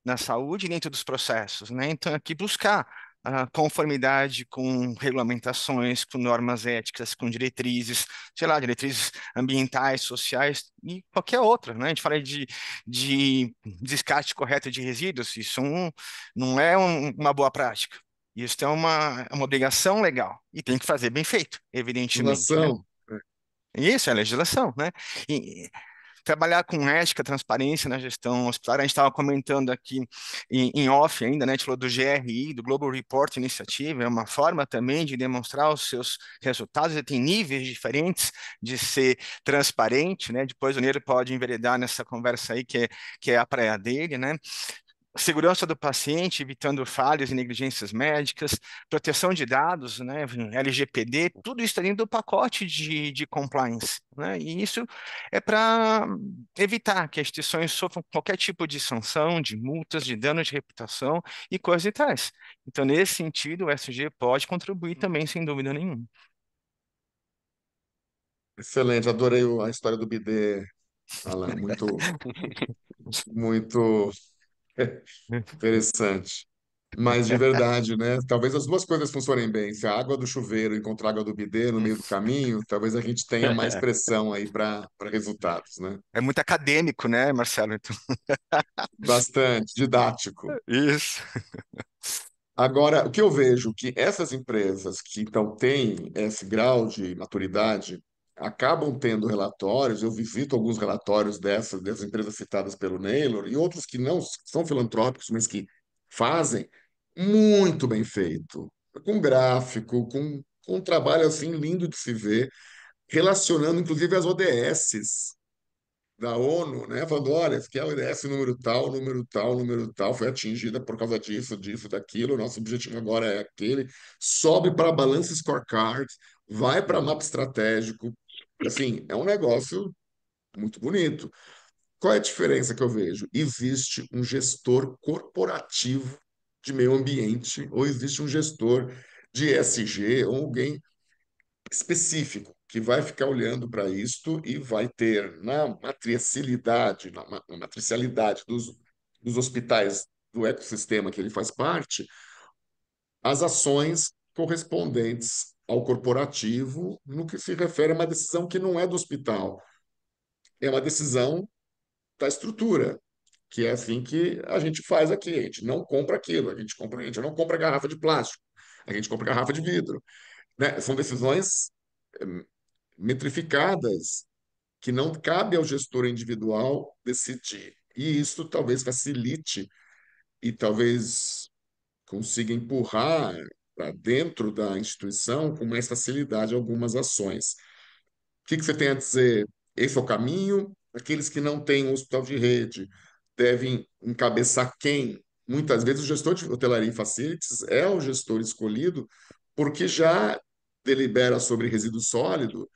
[SPEAKER 3] na saúde dentro dos processos, né? Então, aqui buscar a conformidade com regulamentações, com normas éticas, com diretrizes, sei lá, diretrizes ambientais, sociais e qualquer outra, né? A gente fala de descarte correto de resíduos, isso não é uma boa prática. Isso é uma obrigação legal e tem que fazer bem feito, evidentemente, né?
[SPEAKER 1] Legislação.
[SPEAKER 3] Isso é legislação, né? E trabalhar com ética, transparência na gestão hospitalar, a gente estava comentando aqui em off ainda, né? A gente falou do GRI, do Global Report Initiative, é uma forma também de demonstrar os seus resultados, e tem níveis diferentes de ser transparente, né? Depois o Neiro pode enveredar nessa conversa aí, que é a praia dele, né? Segurança do paciente, evitando falhas e negligências médicas, proteção de dados, né, LGPD, tudo isso está dentro do pacote de compliance, né, e isso é para evitar que as instituições sofram qualquer tipo de sanção, de multas, de dano de reputação e coisas e tais. Então, nesse sentido, o SG pode contribuir também, sem dúvida nenhuma.
[SPEAKER 1] Excelente, adorei a história do bidê, Alan. Muito, muito interessante. Mas de verdade, né? Talvez as duas coisas funcionem bem. Se a água do chuveiro encontrar a água do bidê no meio do caminho, talvez a gente tenha mais pressão aí para resultados, né?
[SPEAKER 3] É muito acadêmico, né, Marcelo? Então,
[SPEAKER 1] Bastante didático.
[SPEAKER 3] isso.
[SPEAKER 1] Agora, o que eu vejo que essas empresas que então têm esse grau de maturidade acabam tendo relatórios, eu visito alguns relatórios dessas empresas citadas pelo Naylor e outros que não são filantrópicos, mas que fazem muito bem feito, com gráfico, com um trabalho assim lindo de se ver, relacionando inclusive as ODSs da ONU, né, falando, olha, que a ODS número tal, número tal, número tal, foi atingida por causa disso, disso, daquilo, nosso objetivo agora é aquele, sobe para Balance Scorecard, vai para mapa estratégico, assim, é um negócio muito bonito. Qual é a diferença que eu vejo? Existe um gestor corporativo de meio ambiente, ou existe um gestor de ESG, ou alguém específico que vai ficar olhando para isto e vai ter na matricialidade dos hospitais do ecossistema que ele faz parte, as ações correspondentes ao corporativo no que se refere a uma decisão que não é do hospital, é uma decisão da estrutura, que é assim que a gente faz aqui, a gente não compra aquilo, a gente não compra garrafa de plástico, a gente compra garrafa de vidro, né? São decisões metrificadas que não cabe ao gestor individual decidir. E isso talvez facilite e talvez consiga empurrar para dentro da instituição com mais facilidade algumas ações. O que você tem a dizer? Esse é o caminho? Aqueles que não têm um hospital de rede devem encabeçar quem? Muitas vezes o gestor de hotelaria e facilities é o gestor escolhido porque já delibera sobre resíduo sólido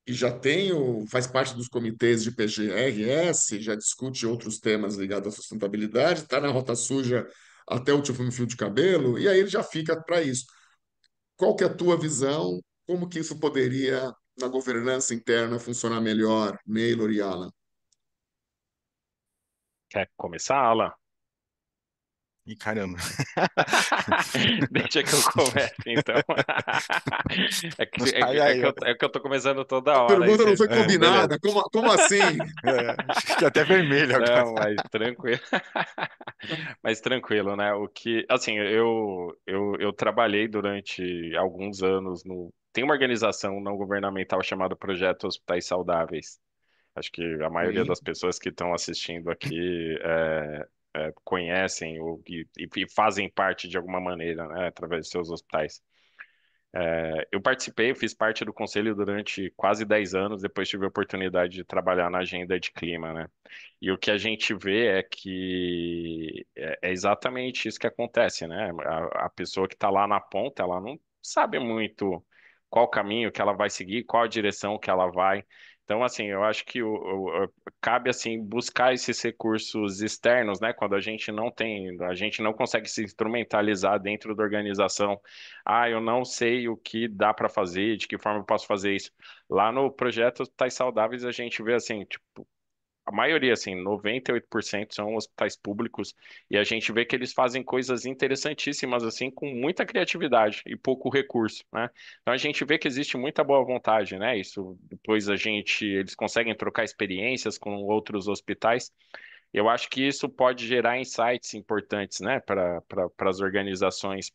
[SPEAKER 1] e já faz parte dos comitês de PGRS, já discute outros temas ligados à sustentabilidade, está na rota suja até o último fio de cabelo, e aí ele já fica para isso. Qual que é a tua visão? Como que isso poderia, na governança interna, funcionar melhor, Naylor e Alan?
[SPEAKER 2] Quer começar, Alan?
[SPEAKER 3] E caramba.
[SPEAKER 2] Deixa que eu comece, então.
[SPEAKER 3] Mas cai aí,
[SPEAKER 2] É que eu tô começando toda
[SPEAKER 1] A
[SPEAKER 2] hora aí.
[SPEAKER 1] pergunta não foi
[SPEAKER 2] Beleza.
[SPEAKER 1] combinada. Como assim?
[SPEAKER 3] fiquei até vermelho agora.
[SPEAKER 2] Não, mas tranquilo. Mas tranquilo, né? O que, assim, eu trabalhei durante alguns anos tem uma organização não governamental chamada Projeto Hospitais Saudáveis. Acho que a maioria
[SPEAKER 1] Sim.
[SPEAKER 2] das pessoas que estão assistindo aqui conhecem e fazem parte de alguma maneira, né, através de seus hospitais. Eu participei, eu fiz parte do conselho durante quase 10 anos, depois tive a oportunidade de trabalhar na agenda de clima, né? E o que a gente vê é que é exatamente isso que acontece, né? A pessoa que está lá na ponta, ela não sabe muito qual caminho que ela vai seguir, qual a direção que ela vai. Então, assim, eu acho que cabe, assim, buscar esses recursos externos, né? Quando a gente não tem, a gente não consegue se instrumentalizar dentro da organização. Ah, eu não sei o que dá para fazer, de que forma eu posso fazer isso. Lá no projeto Hospitais Saudáveis, a gente vê assim, tipo, a maioria, assim, 98% são hospitais públicos e a gente vê que eles fazem coisas interessantíssimas, assim, com muita criatividade e pouco recurso, né? Então a gente vê que existe muita boa vontade, né? Isso depois eles conseguem trocar experiências com outros hospitais. Eu acho que isso pode gerar insights importantes, né, para as organizações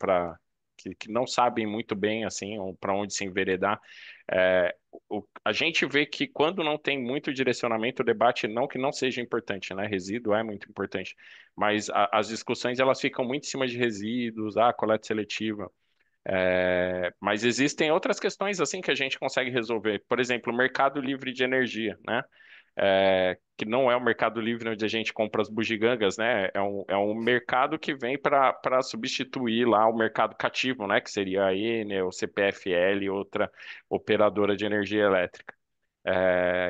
[SPEAKER 2] que não sabem muito bem assim para onde se enveredar. A gente vê que quando não tem muito direcionamento, o debate não que não seja importante, né? Resíduo é muito importante, mas as discussões elas ficam muito em cima de resíduos, coleta seletiva. Mas existem outras questões assim que a gente consegue resolver. Por exemplo, o mercado livre de energia, né? Que não é o mercado livre onde a gente compra as bugigangas, né? É um mercado que vem para substituir lá o mercado cativo, né? Que seria a Enel, o CPFL, outra operadora de energia elétrica.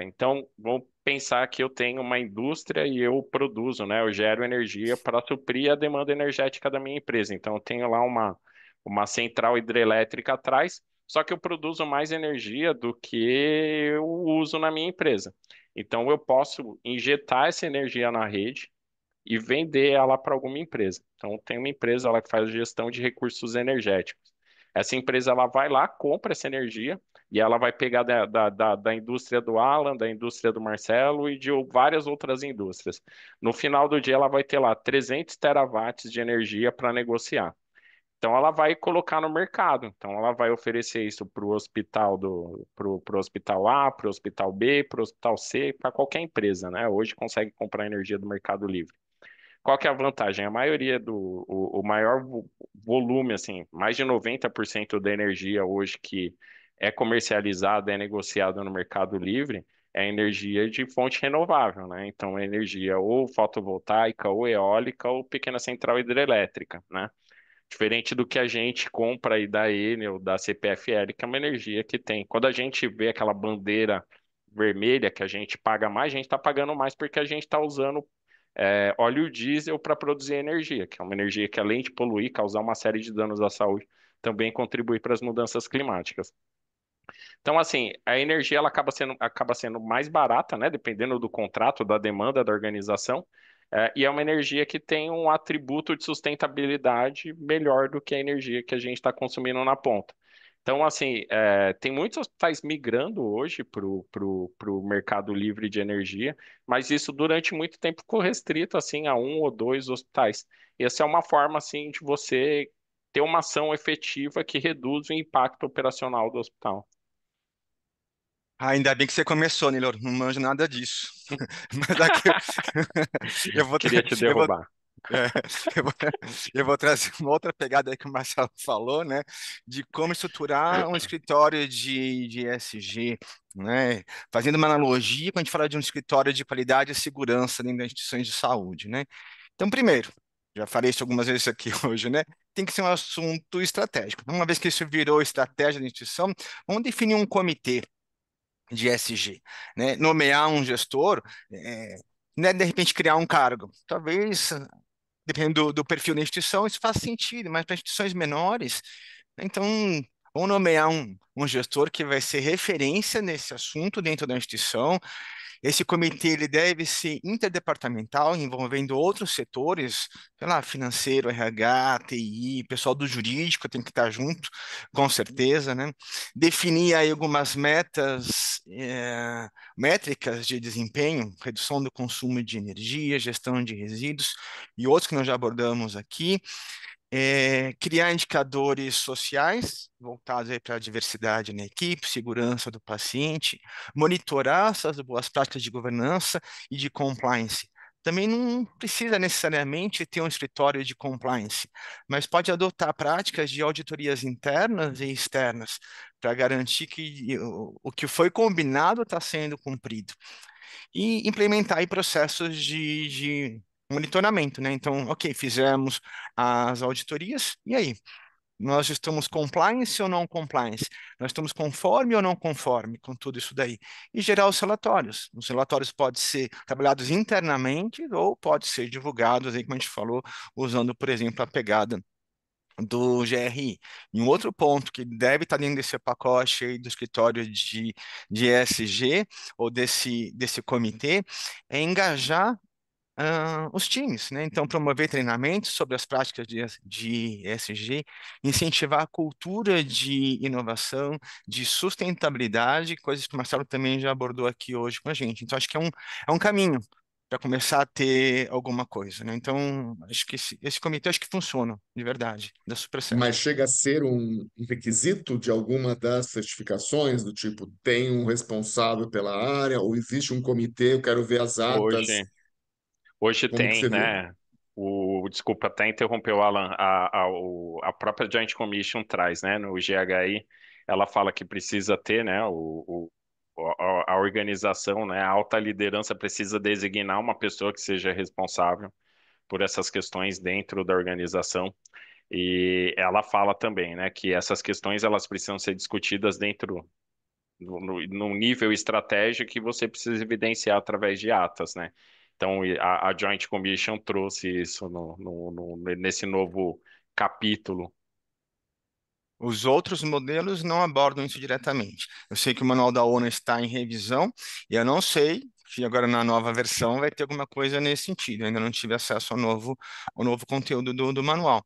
[SPEAKER 2] Então, vamos pensar que eu tenho uma indústria e eu produzo, né? Eu gero energia para suprir a demanda energética da minha empresa. Então, eu tenho lá uma central hidrelétrica atrás, só que eu produzo mais energia do que eu uso na minha empresa. Então, eu posso injetar essa energia na rede e vender ela para alguma empresa. Então, tem uma empresa lá que faz gestão de recursos energéticos. Essa empresa ela vai lá, compra essa energia e ela vai pegar da indústria do Alan, da indústria do Marcelo e de várias outras indústrias. No final do dia, ela vai ter lá 300 terawatts de energia para negociar. Então ela vai colocar no mercado. Então ela vai oferecer isso para o hospital pro hospital A, para o hospital B, para o hospital C, para qualquer empresa, né? Hoje consegue comprar energia do Mercado Livre. Qual que é a vantagem? A maioria o maior volume, assim, mais de 90% da energia hoje que é comercializada, é negociada no Mercado Livre, é energia de fonte renovável, né? Então, é energia ou fotovoltaica, ou eólica, ou pequena central hidrelétrica, né? Diferente do que a gente compra aí da Enel, da CPFL, que é uma energia que tem. Quando a gente vê aquela bandeira vermelha que a gente paga mais, a gente está pagando mais porque a gente está usando óleo diesel para produzir energia, que é uma energia que, além de poluir, causar uma série de danos à saúde, também contribui para as mudanças climáticas. Então, assim, a energia ela acaba sendo mais barata, né? Dependendo do contrato, da demanda da organização. E é uma energia que tem um atributo de sustentabilidade melhor do que a energia que a gente está consumindo na ponta. Então, assim, tem muitos hospitais migrando hoje para o mercado livre de energia, mas isso durante muito tempo ficou restrito assim a um ou dois hospitais. Essa é uma forma assim de você ter uma ação efetiva que reduz o impacto operacional do hospital.
[SPEAKER 3] Ainda bem que você começou, Nilor. Não manjo nada disso. Mas aqui eu vou,
[SPEAKER 2] Queria te
[SPEAKER 3] eu vou,
[SPEAKER 2] derrubar.
[SPEAKER 3] é, eu vou, eu vou trazer uma outra pegada aí que o Marcelo falou, né? De como estruturar um escritório de ESG, né? Fazendo uma analogia quando a gente fala de um escritório de qualidade e segurança dentro das instituições de saúde, né? Então, primeiro, já falei isso algumas vezes aqui hoje, né? Tem que ser um assunto estratégico. Uma vez que isso virou estratégia da instituição, vamos definir um comitê de SG, né? Nomear um gestor, né? De repente criar um cargo. Talvez, dependendo do perfil da instituição, isso faz sentido, mas para instituições menores, né, então, vamos nomear um gestor que vai ser referência nesse assunto dentro da instituição. Esse comitê ele deve ser interdepartamental, envolvendo outros setores, sei lá, financeiro, RH, TI, pessoal do jurídico tem que estar junto, com certeza, né? Definir aí algumas metas, métricas de desempenho, redução do consumo de energia, gestão de resíduos e outros que nós já abordamos aqui. Criar indicadores sociais voltados para a diversidade na equipe, segurança do paciente, monitorar essas boas práticas de governança e de compliance. Também não precisa necessariamente ter um escritório de compliance, mas pode adotar práticas de auditorias internas e externas para garantir que o que foi combinado está sendo cumprido e implementar aí processos de monitoramento, né? Então, ok, fizemos as auditorias, e aí? Nós estamos compliance ou não compliance? Nós estamos conforme ou não conforme com tudo isso daí? E gerar os relatórios. Os relatórios podem ser trabalhados internamente ou pode ser divulgados, aí, como a gente falou, usando, por exemplo, a pegada do GRI. E um outro ponto que deve estar dentro desse pacote aí do escritório de ESG ou desse comitê é engajar os times, né? Então, promover treinamentos sobre as práticas de ESG, incentivar a cultura de inovação, de sustentabilidade, coisas que o Marcelo também já abordou aqui hoje com a gente. Então, acho que é um caminho para começar a ter alguma coisa, né? Então, acho que esse comitê acho que funciona, de verdade, dá super certo.
[SPEAKER 1] Mas chega a ser um requisito de alguma das certificações, do tipo, tem um responsável pela área, ou existe um comitê, eu quero ver as atas,
[SPEAKER 2] Hoje, hoje
[SPEAKER 1] como que
[SPEAKER 2] tem,
[SPEAKER 1] você vê?
[SPEAKER 2] né? Desculpa até interromper o Alan, a própria Joint Commission traz, né? No GHI, ela fala que precisa ter, né? A organização, né? A alta liderança precisa designar uma pessoa que seja responsável por essas questões dentro da organização. E ela fala também, né? Que essas questões elas precisam ser discutidas dentro num nível estratégico que você precisa evidenciar através de atas, né? Então, a Joint Commission trouxe isso nesse novo capítulo.
[SPEAKER 3] Os outros modelos não abordam isso diretamente. Eu sei que o manual da ONU está em revisão e eu não sei se agora na nova versão vai ter alguma coisa nesse sentido. Eu ainda não tive acesso ao novo conteúdo do manual,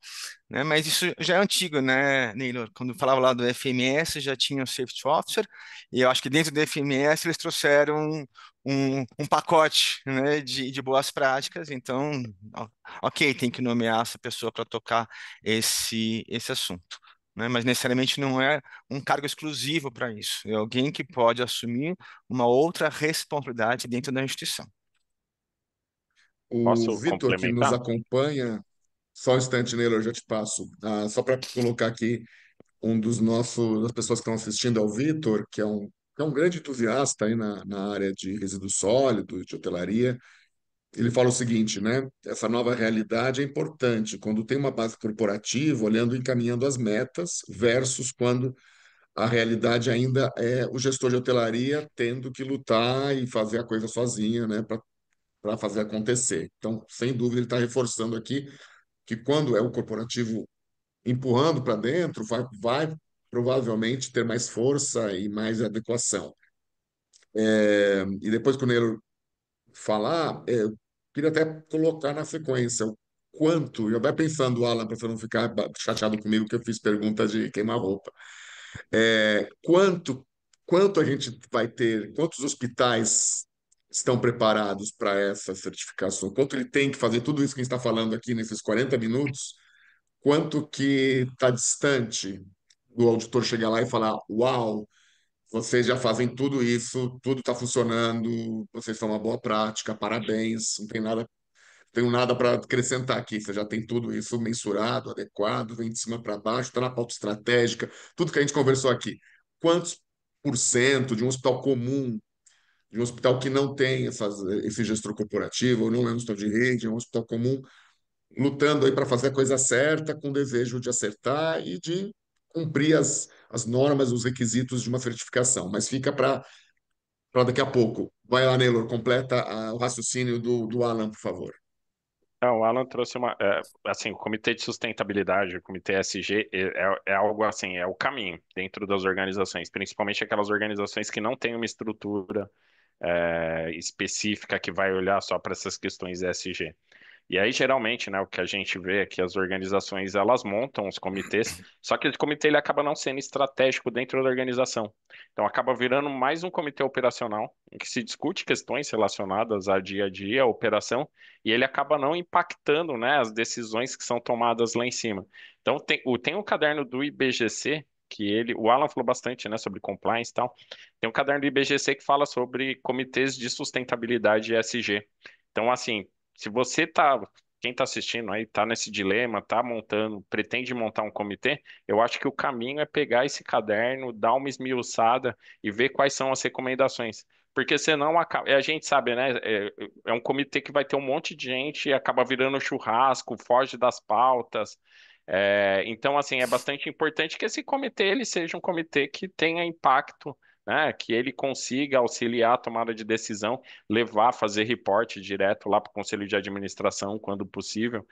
[SPEAKER 3] né? Mas isso já é antigo, né, Neylor? Quando falava lá do FMS, já tinha o Safety Officer, e eu acho que dentro do FMS eles trouxeram um pacote, né, de boas práticas. Então, ok, tem que nomear essa pessoa para tocar esse assunto, né? Mas necessariamente não é um cargo exclusivo para isso. É alguém que pode assumir uma outra responsabilidade dentro da instituição.
[SPEAKER 1] O
[SPEAKER 2] Posso
[SPEAKER 1] Vitor, que nos
[SPEAKER 2] complementar?
[SPEAKER 1] acompanha, só um instante, Neilo, eu já te passo. Só para colocar aqui um dos nossos, das pessoas que estão assistindo ao Vitor, que é um grande entusiasta aí na área de resíduos sólidos, de hotelaria. Ele fala o seguinte, né? Essa nova realidade é importante quando tem uma base corporativa olhando e encaminhando as metas, versus quando a realidade ainda é o gestor de hotelaria tendo que lutar e fazer a coisa sozinha, né? Para fazer acontecer. Então, sem dúvida, ele está reforçando aqui que quando é o corporativo empurrando para dentro, vai provavelmente ter mais força e mais adequação. E depois que o Neilo falar, eu queria até colocar na sequência o quanto, já vai pensando, Alan, para você não ficar chateado comigo que eu fiz pergunta de queimar-roupa. Quanto a gente vai ter, quantos hospitais estão preparados para essa certificação? Quanto ele tem que fazer tudo isso que a gente está falando aqui nesses 40 minutos? Quanto que está distante do auditor chegar lá e falar: Uau, vocês já fazem tudo isso, tudo está funcionando, vocês são uma boa prática, parabéns, não tem nada, tenho nada para acrescentar aqui, você já tem tudo isso mensurado, adequado, vem de cima para baixo, está na pauta estratégica, tudo que a gente conversou aqui. Quantos por cento de um hospital comum, de um hospital que não tem esse gestor corporativo, ou não é um hospital de rede, é um hospital comum, lutando aí para fazer a coisa certa, com desejo de acertar e de cumprir as normas, os requisitos de uma certificação. Mas fica para daqui a pouco. Vai lá, Neylor, completa o raciocínio do Alan, por favor.
[SPEAKER 2] O Alan trouxe assim, o Comitê de Sustentabilidade, o Comitê SG, é algo assim, é o caminho dentro das organizações, principalmente aquelas organizações que não têm uma estrutura específica que vai olhar só para essas questões ESG. E aí, geralmente, né, o que a gente vê é que as organizações, elas montam os comitês, só que o comitê ele acaba não sendo estratégico dentro da organização. Então, acaba virando mais um comitê operacional, em que se discute questões relacionadas a dia, a operação, e ele acaba não impactando, né, as decisões que são tomadas lá em cima. Então, tem o caderno do IBGC, que o Alan falou bastante, né, sobre compliance e tal. Tem um caderno do IBGC que fala sobre comitês de sustentabilidade ESG. Então, assim, se você tá, quem está assistindo aí, tá nesse dilema, tá montando, pretende montar um comitê, eu acho que o caminho é pegar esse caderno, dar uma esmiuçada e ver quais são as recomendações. Porque senão a gente sabe, né? É um comitê que vai ter um monte de gente e acaba virando churrasco, foge das pautas. Então, assim, é bastante importante que esse comitê ele seja um comitê que tenha impacto, né? Que ele consiga auxiliar a tomada de decisão, levar, fazer reporte direto lá para o conselho de administração, quando possível,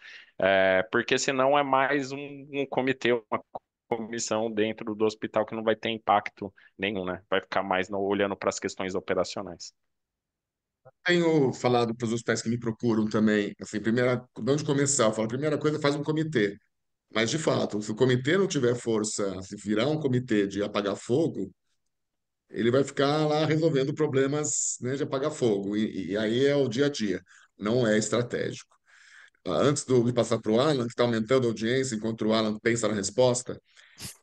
[SPEAKER 2] porque senão é mais um comitê, uma comissão dentro do hospital que não vai ter impacto nenhum, né? Vai ficar mais olhando para as questões operacionais.
[SPEAKER 1] Tenho falado para os hospitais que me procuram também, assim, primeira, de onde começar? Eu falo, a primeira coisa, faz um comitê. Mas, de fato, se o comitê não tiver força, se virar um comitê de apagar fogo, ele vai ficar lá resolvendo problemas, né, de apagar fogo. E aí é o dia a dia, não é estratégico. Antes de passar para o Alan, que está aumentando a audiência, enquanto o Alan pensa na resposta,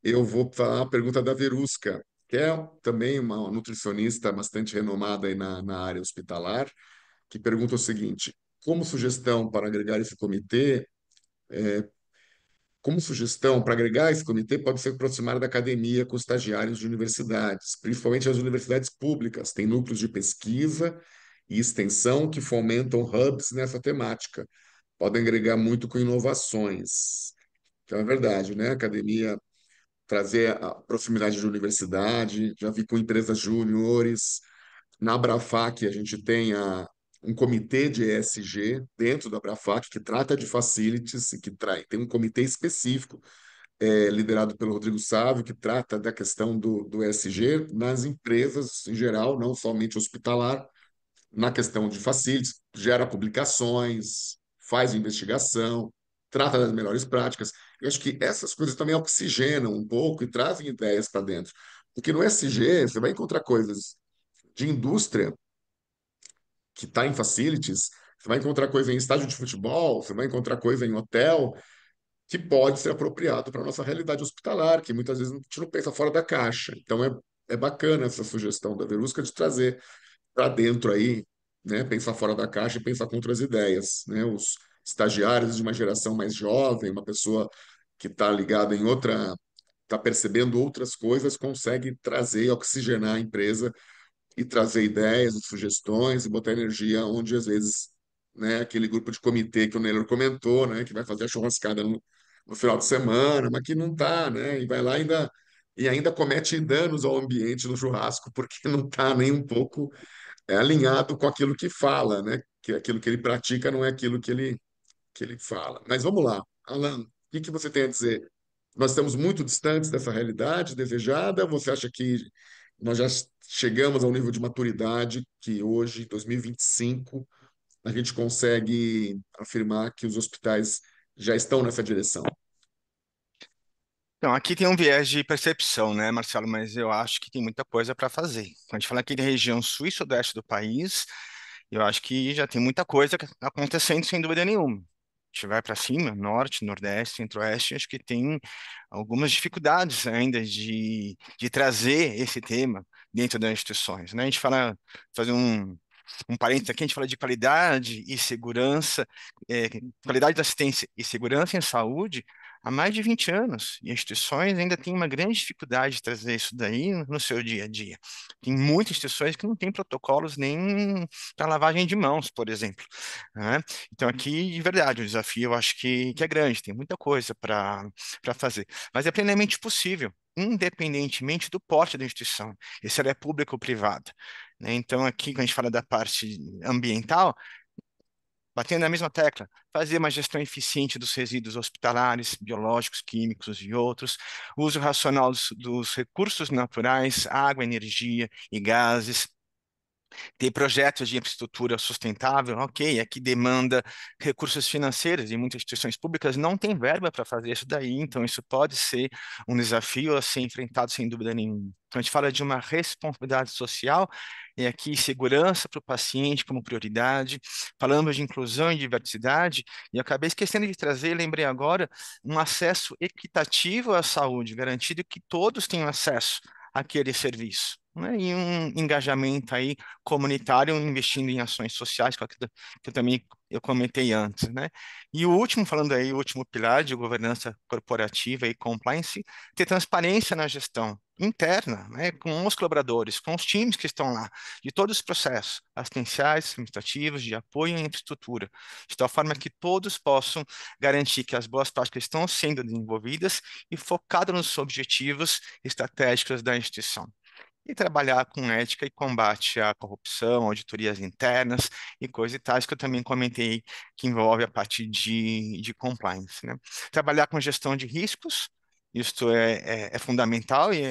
[SPEAKER 1] eu vou falar a pergunta da Verusca, que é também uma nutricionista bastante renomada aí na área hospitalar, que pergunta o seguinte: como sugestão para agregar esse comitê, como sugestão para agregar esse comitê, pode ser aproximar da academia com estagiários de universidades, principalmente as universidades públicas. Tem núcleos de pesquisa e extensão que fomentam hubs nessa temática. Podem agregar muito com inovações. Então, é verdade, né? A academia trazer a proximidade de universidade, já vi com empresas júniores. Na Abrafac, a gente tem um comitê de ESG dentro da Abrafac que trata de facilities e que tem um comitê específico liderado pelo Rodrigo Sávio, que trata da questão do ESG nas empresas em geral, não somente hospitalar, na questão de facilities, gera publicações, faz investigação, trata das melhores práticas. Eu acho que essas coisas também oxigenam um pouco e trazem ideias para dentro. Porque no ESG você vai encontrar coisas de indústria que está em facilities, você vai encontrar coisa em estádio de futebol, você vai encontrar coisa em hotel, que pode ser apropriado para a nossa realidade hospitalar, que muitas vezes a gente não pensa fora da caixa. Então é bacana essa sugestão da Verusca de trazer para dentro aí, né, pensar fora da caixa e pensar com outras ideias, né? Os estagiários de uma geração mais jovem, uma pessoa que está ligada em outra, está percebendo outras coisas, consegue trazer e oxigenar a empresa e trazer ideias e sugestões e botar energia onde às vezes, né, aquele grupo de comitê que o Neylor comentou, né, que vai fazer a churrascada no final de semana, mas que não está, né, e vai lá e ainda comete danos ao ambiente no churrasco porque não está nem um pouco alinhado com aquilo que fala, né, que aquilo que ele pratica não é aquilo que ele fala. Mas vamos lá, Alan, o que que você tem a dizer? Nós estamos muito distantes dessa realidade desejada? Você acha que nós já chegamos a um nível de maturidade que hoje, em 2025, a gente consegue afirmar que os hospitais já estão nessa direção?
[SPEAKER 3] Então, aqui tem um viés de percepção, né, Marcelo? Mas eu acho que tem muita coisa para fazer. Quando a gente fala aqui da região sul e sudeste do país, eu acho que já tem muita coisa acontecendo, sem dúvida nenhuma. A gente vai para cima, norte, nordeste, centro-oeste, acho que tem algumas dificuldades ainda de trazer esse tema dentro das instituições, né? A gente fala, fazer um parênteses aqui, a gente fala de qualidade e segurança, qualidade da assistência e segurança em saúde há mais de 20 anos, e as instituições ainda têm uma grande dificuldade de trazer isso daí no seu dia a dia. Tem muitas instituições que não têm protocolos nem para lavagem de mãos, por exemplo, né? Então, aqui, de verdade, o desafio eu acho que é grande, tem muita coisa para fazer, mas é plenamente possível, independentemente do porte da instituição, e se ela é pública ou privada, né? Então, aqui, quando a gente fala da parte ambiental, batendo na mesma tecla, fazer uma gestão eficiente dos resíduos hospitalares, biológicos, químicos e outros, uso racional dos recursos naturais, água, energia e gases, Tem projetos de infraestrutura sustentável, ok, aqui demanda recursos financeiros e muitas instituições públicas não têm verba para fazer isso daí, então isso pode ser um desafio a ser enfrentado sem dúvida nenhuma. Então a gente fala de uma responsabilidade social e aqui segurança para o paciente como prioridade, falamos de inclusão e diversidade, e eu acabei esquecendo de trazer, lembrei agora, um acesso equitativo à saúde, garantido que todos tenham acesso àquele serviço. Né, e um engajamento aí comunitário investindo em ações sociais, que eu também eu comentei antes, né? E o último, falando aí, o último pilar de governança corporativa e compliance, ter transparência na gestão interna, né, com os colaboradores, com os times que estão lá, de todos os processos assistenciais, administrativos, de apoio e infraestrutura, de tal forma que todos possam garantir que as boas práticas estão sendo desenvolvidas e focado nos objetivos estratégicos da instituição e trabalhar com ética e combate à corrupção, auditorias internas e coisas e tais que eu também comentei que envolve a parte de compliance, né? Trabalhar com gestão de riscos, isto é fundamental e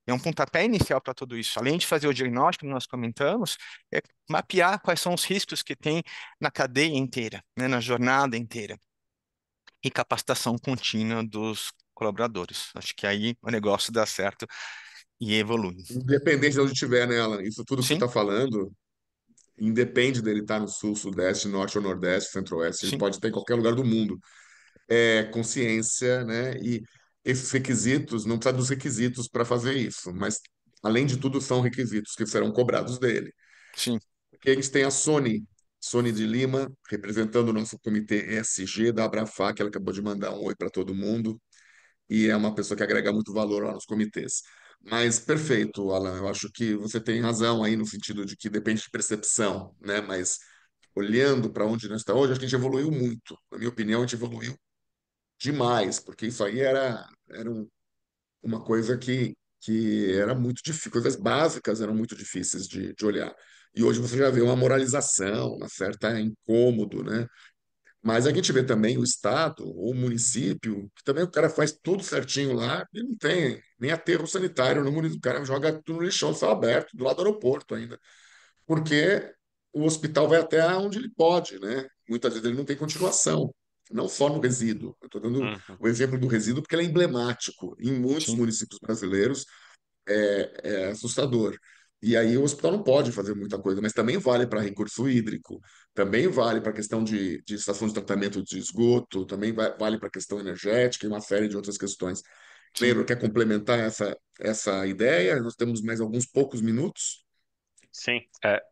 [SPEAKER 3] é um pontapé inicial para tudo isso. Além de fazer o diagnóstico que nós comentamos, é mapear quais são os riscos que tem na cadeia inteira, né, na jornada inteira, e capacitação contínua dos colaboradores. Acho que aí o negócio dá certo e evolui.
[SPEAKER 1] Independente de onde estiver, né, Alan? Isso tudo que você
[SPEAKER 3] Sim,
[SPEAKER 1] está falando, independe dele estar no sul, sudeste, norte ou nordeste, centro-oeste, ele
[SPEAKER 3] sim.
[SPEAKER 1] pode estar em qualquer lugar do mundo. É consciência, né? E esses requisitos, não precisa dos requisitos para fazer isso, mas, além de tudo, são requisitos que serão cobrados dele.
[SPEAKER 3] Sim,
[SPEAKER 1] Porque a gente tem a Sony de Lima, representando o nosso comitê ESG da Abrafac, ela acabou de mandar um oi para todo mundo, e é uma pessoa que agrega muito valor lá nos comitês. Mas perfeito, Alan, eu acho que você tem razão aí no sentido de que depende de percepção, né? Mas olhando para onde nós estamos hoje, acho que a gente evoluiu muito. Na minha opinião, a gente evoluiu demais, porque isso aí uma coisa que era muito difícil, coisas básicas eram muito difíceis de olhar. E hoje você já vê uma moralização, uma certa incômodo, né? Mas a gente vê também o Estado, ou o município, que também o cara faz tudo certinho lá, e não tem nem aterro sanitário no município, o cara joga tudo no lixão, céu aberto, do lado do aeroporto ainda, porque o hospital vai até onde ele pode, né? Muitas vezes ele não tem continuação, não só no resíduo. Eu estou dando
[SPEAKER 2] Uhum.
[SPEAKER 1] o exemplo do resíduo porque ele é emblemático. Em muitos
[SPEAKER 3] sim,
[SPEAKER 1] municípios brasileiros é assustador. E aí o hospital não pode fazer muita coisa, mas também vale para recurso hídrico, também vale para a questão de estação de tratamento de esgoto, também vale para a questão energética e uma série de outras questões.
[SPEAKER 3] sim.
[SPEAKER 1] Neiro, quer complementar essa ideia? Nós temos mais alguns poucos minutos.
[SPEAKER 2] Sim,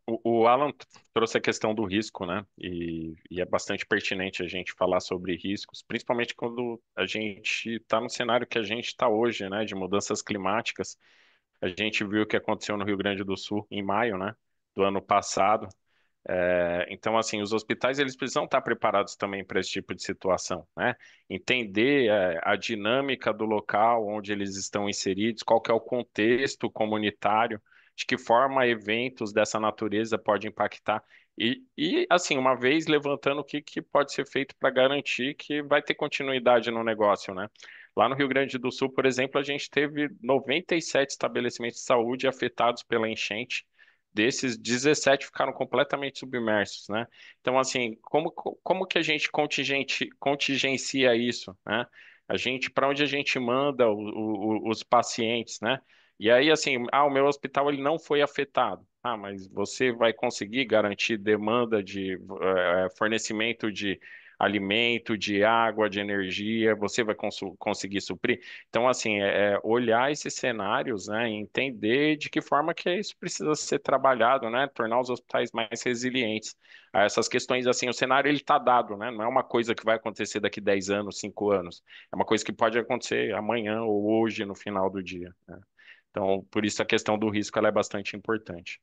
[SPEAKER 2] o Alan trouxe a questão do risco, né? E é bastante pertinente a gente falar sobre riscos, principalmente quando a gente está no cenário que a gente está hoje, né? De mudanças climáticas. A gente viu o que aconteceu no Rio Grande do Sul em maio, né? Do ano passado. Então, assim, os hospitais eles precisam estar preparados também para esse tipo de situação, né? Entender a dinâmica do local onde eles estão inseridos, qual que é o contexto comunitário, de que forma eventos dessa natureza podem impactar. Assim, uma vez levantando o que pode ser feito para garantir que vai ter continuidade no negócio, né? Lá no Rio Grande do Sul, por exemplo, a gente teve 97 estabelecimentos de saúde afetados pela enchente. Desses, 17 ficaram completamente submersos, né? Então, assim, como que a gente contingencia isso, né? Para onde a gente manda os pacientes, né? E aí, assim, o meu hospital ele não foi afetado. Ah, mas você vai conseguir garantir demanda de fornecimento de alimento, de água, de energia, você vai conseguir suprir? Então, assim, olhar esses cenários, né, e entender de que forma que isso precisa ser trabalhado, né, tornar os hospitais mais resilientes a essas questões. Assim, o cenário ele está dado, né, não é uma coisa que vai acontecer daqui 10 anos, 5 anos, é uma coisa que pode acontecer amanhã ou hoje no final do dia, né? Então, por isso a questão do risco ela é bastante importante.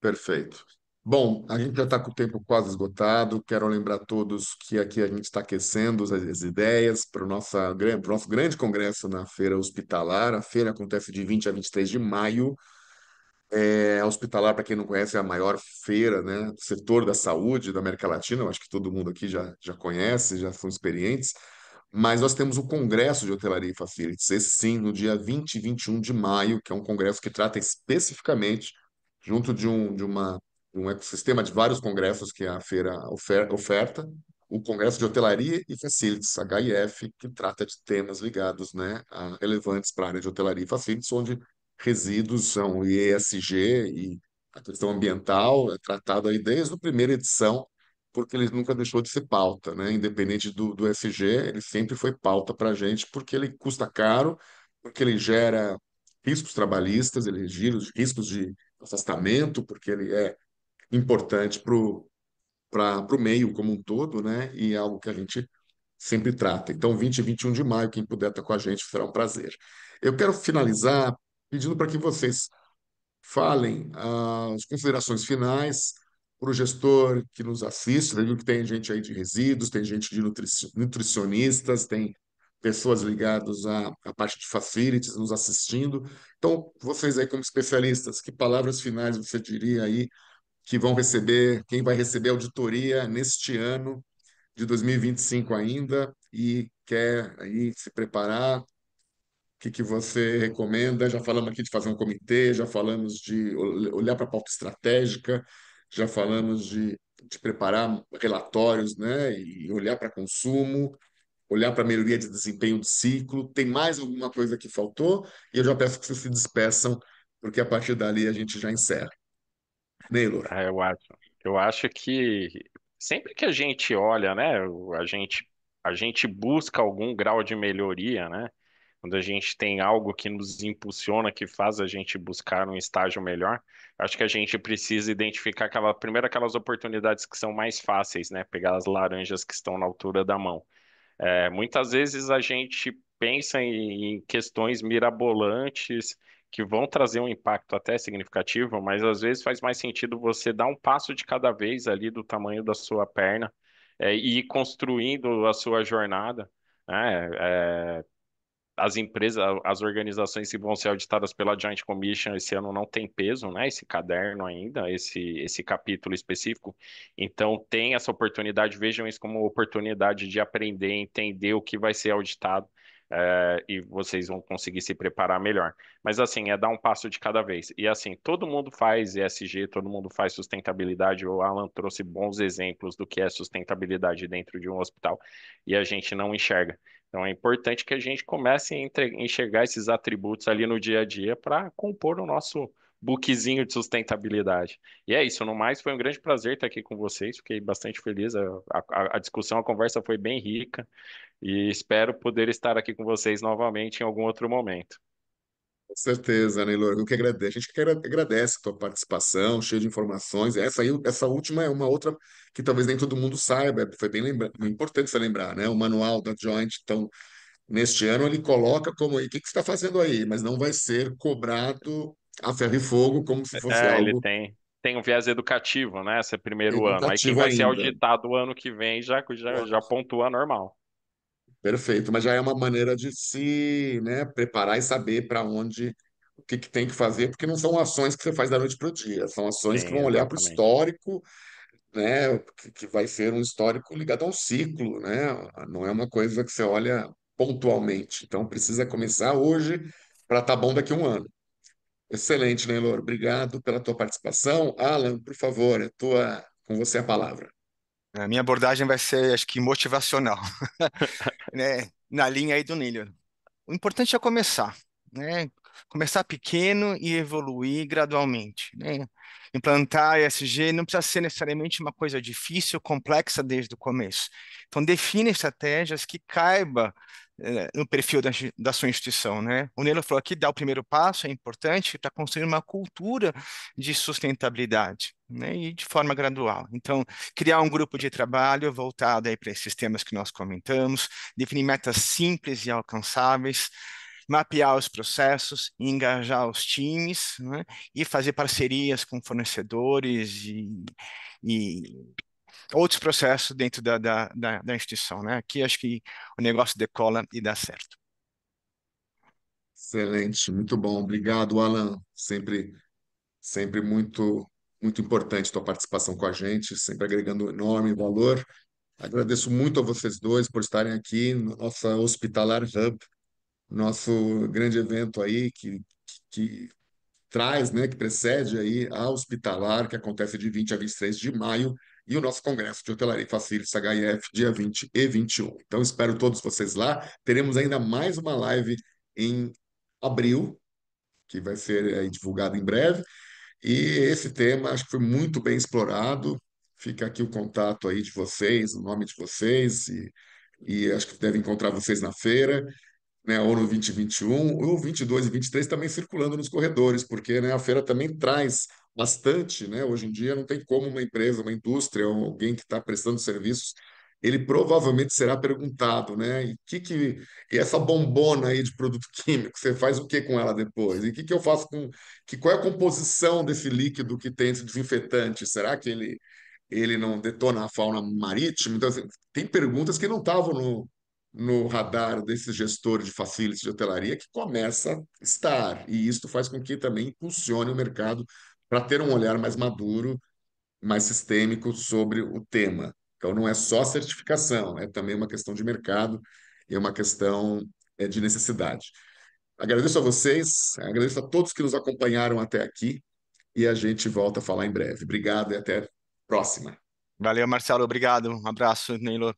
[SPEAKER 1] Perfeito. Bom, a gente já está com o tempo quase esgotado. Quero lembrar a todos que aqui a gente está aquecendo as ideias para o nosso grande congresso na Feira Hospitalar. A feira acontece de 20 a 23 de maio. A Hospitalar, para quem não conhece, é a maior feira, né, do setor da saúde da América Latina. Eu acho que todo mundo aqui já conhece, já são experientes. Mas nós temos o Congresso de Hotelaria e Facilities, esse sim, no dia 20 e 21 de maio, que é um congresso que trata especificamente junto de um ecossistema de vários congressos que a feira oferta, o Congresso de Hotelaria e Facilities, HIF, que trata de temas ligados, né, relevantes para a área de hotelaria e facilities, onde resíduos são o ESG e a questão ambiental é tratado aí desde a primeira edição, porque ele nunca deixou de ser pauta, né? Independente do ESG, ele sempre foi pauta para a gente, porque ele custa caro, porque ele gera riscos trabalhistas, ele gira os riscos de afastamento, porque ele é importante para o meio como um todo, né? E é algo que a gente sempre trata. Então, 20 e 21 de maio, quem puder estar com a gente, será um prazer. Eu quero finalizar pedindo para que vocês falem as considerações finais para o gestor que nos assiste. Você viu que tem gente aí de resíduos, tem gente de nutricionistas, tem pessoas ligadas à parte de facilities nos assistindo. Então, vocês aí como especialistas, que palavras finais você diria aí que vão receber, quem vai receber auditoria neste ano de 2025 ainda e quer aí se preparar, que você recomenda? Já falamos aqui de fazer um comitê, já falamos de olhar para a pauta estratégica, já falamos de preparar relatórios, né, e olhar para consumo, olhar para a melhoria de desempenho do ciclo. Tem mais alguma coisa que faltou? E eu já peço que vocês se despeçam, porque a partir dali a gente já encerra. Neylor.
[SPEAKER 2] Ah, eu acho que sempre que a gente olha, né, a gente busca algum grau de melhoria, né? Quando a gente tem algo que nos impulsiona, que faz a gente buscar um estágio melhor, acho que a gente precisa identificar primeiro aquelas oportunidades que são mais fáceis, né? Pegar as laranjas que estão na altura da mão. Muitas vezes a gente pensa em questões mirabolantes que vão trazer um impacto até significativo, mas às vezes faz mais sentido você dar um passo de cada vez ali do tamanho da sua perna, e ir construindo a sua jornada, né? As empresas, as organizações que vão ser auditadas pela Joint Commission esse ano não tem peso, né? Esse caderno ainda, esse capítulo específico. Então, tem essa oportunidade, vejam isso como oportunidade de aprender, entender o que vai ser auditado, e vocês vão conseguir se preparar melhor. Mas, assim, é dar um passo de cada vez. E, assim, todo mundo faz ESG, todo mundo faz sustentabilidade. O Alan trouxe bons exemplos do que é sustentabilidade dentro de um hospital e a gente não enxerga. Então é importante que a gente comece a enxergar esses atributos ali no dia a dia para compor o nosso bookzinho de sustentabilidade. E é isso, no mais, foi um grande prazer estar aqui com vocês, fiquei bastante feliz. A discussão, a conversa foi bem rica e espero poder estar aqui com vocês novamente em algum outro momento.
[SPEAKER 1] Com certeza, Neylor. Eu que agradeço. A gente que agradece a tua participação, cheia de informações. Essa última é uma outra que talvez nem todo mundo saiba. Foi importante você lembrar, né? O manual da Joint. Então, neste ano ele coloca como aí, o que que você está fazendo aí? Mas não vai ser cobrado a ferro e fogo como se fosse
[SPEAKER 2] Ele
[SPEAKER 1] algo
[SPEAKER 2] tem um viés educativo, né? Esse é primeiro ano. Aí quem
[SPEAKER 1] educativo
[SPEAKER 2] vai ser
[SPEAKER 1] ainda.
[SPEAKER 2] auditado o ano que vem já pontua normal.
[SPEAKER 1] Perfeito, mas já é uma maneira de se, né, preparar e saber para onde, o que, que tem que fazer, porque não são ações que você faz da noite para o dia, são ações que
[SPEAKER 2] Sim,
[SPEAKER 1] vão olhar para o
[SPEAKER 2] exatamente.
[SPEAKER 1] histórico, né, que vai ser um histórico ligado a um ciclo, né, não é uma coisa que você olha pontualmente, então precisa começar hoje para estar bom daqui a um ano. Excelente, Neylor, obrigado pela tua participação. Alan, por favor, com você a palavra.
[SPEAKER 3] A minha abordagem vai ser, acho que, motivacional, né? Na linha aí do Nilo. O importante é começar, né? Começar pequeno e evoluir gradualmente, né? Implantar ESG não precisa ser necessariamente uma coisa difícil, complexa desde o começo. Então, define estratégias que caiba no perfil da sua instituição, né? O Nelo falou aqui, dar o primeiro passo é importante para construir uma cultura de sustentabilidade, né? E de forma gradual. Então, criar um grupo de trabalho voltado aí para esses temas que nós comentamos, definir metas simples e alcançáveis, mapear os processos, engajar os times, né, e fazer parcerias com fornecedores e outros processos dentro da instituição, né? Aqui acho que o negócio decola e dá certo.
[SPEAKER 1] Excelente, muito bom, obrigado, Alan, sempre muito importante tua participação com a gente, sempre agregando enorme valor. Agradeço muito a vocês dois por estarem aqui no nosso Hospitalar Hub, nosso grande evento aí que traz, né, que precede aí a Hospitalar, que acontece de 20 a 23 de maio, e o nosso Congresso de Hotelaria e Facilities HIF, dia 20 e 21. Então, espero todos vocês lá. Teremos ainda mais uma live em abril, que vai ser aí divulgado em breve. E esse tema acho que foi muito bem explorado. Fica aqui o contato aí de vocês, o nome de vocês, e acho que deve encontrar vocês na feira, né, ou no 2021, ou 22 e 23 também circulando nos corredores, porque, né, a feira também traz bastante, né? Hoje em dia não tem como uma empresa, uma indústria, ou alguém que está prestando serviços, ele provavelmente será perguntado, né? E essa bombona aí de produto químico, você faz o que com ela depois? E o que que eu faço com qual é a composição desse líquido que tem esse desinfetante? Será que ele não detona a fauna marítima? Então, assim, tem perguntas que não estavam no radar desses gestores de facilities de hotelaria que começa a estar. E isso faz com que também impulsione o mercado para ter um olhar mais maduro, mais sistêmico sobre o tema. Então, não é só certificação, é também uma questão de mercado e uma questão de necessidade. Agradeço a vocês, agradeço a todos que nos acompanharam até aqui e a gente volta a falar em breve. Obrigado e até a próxima.
[SPEAKER 3] Valeu, Marcelo. Obrigado. Um abraço, Neilo.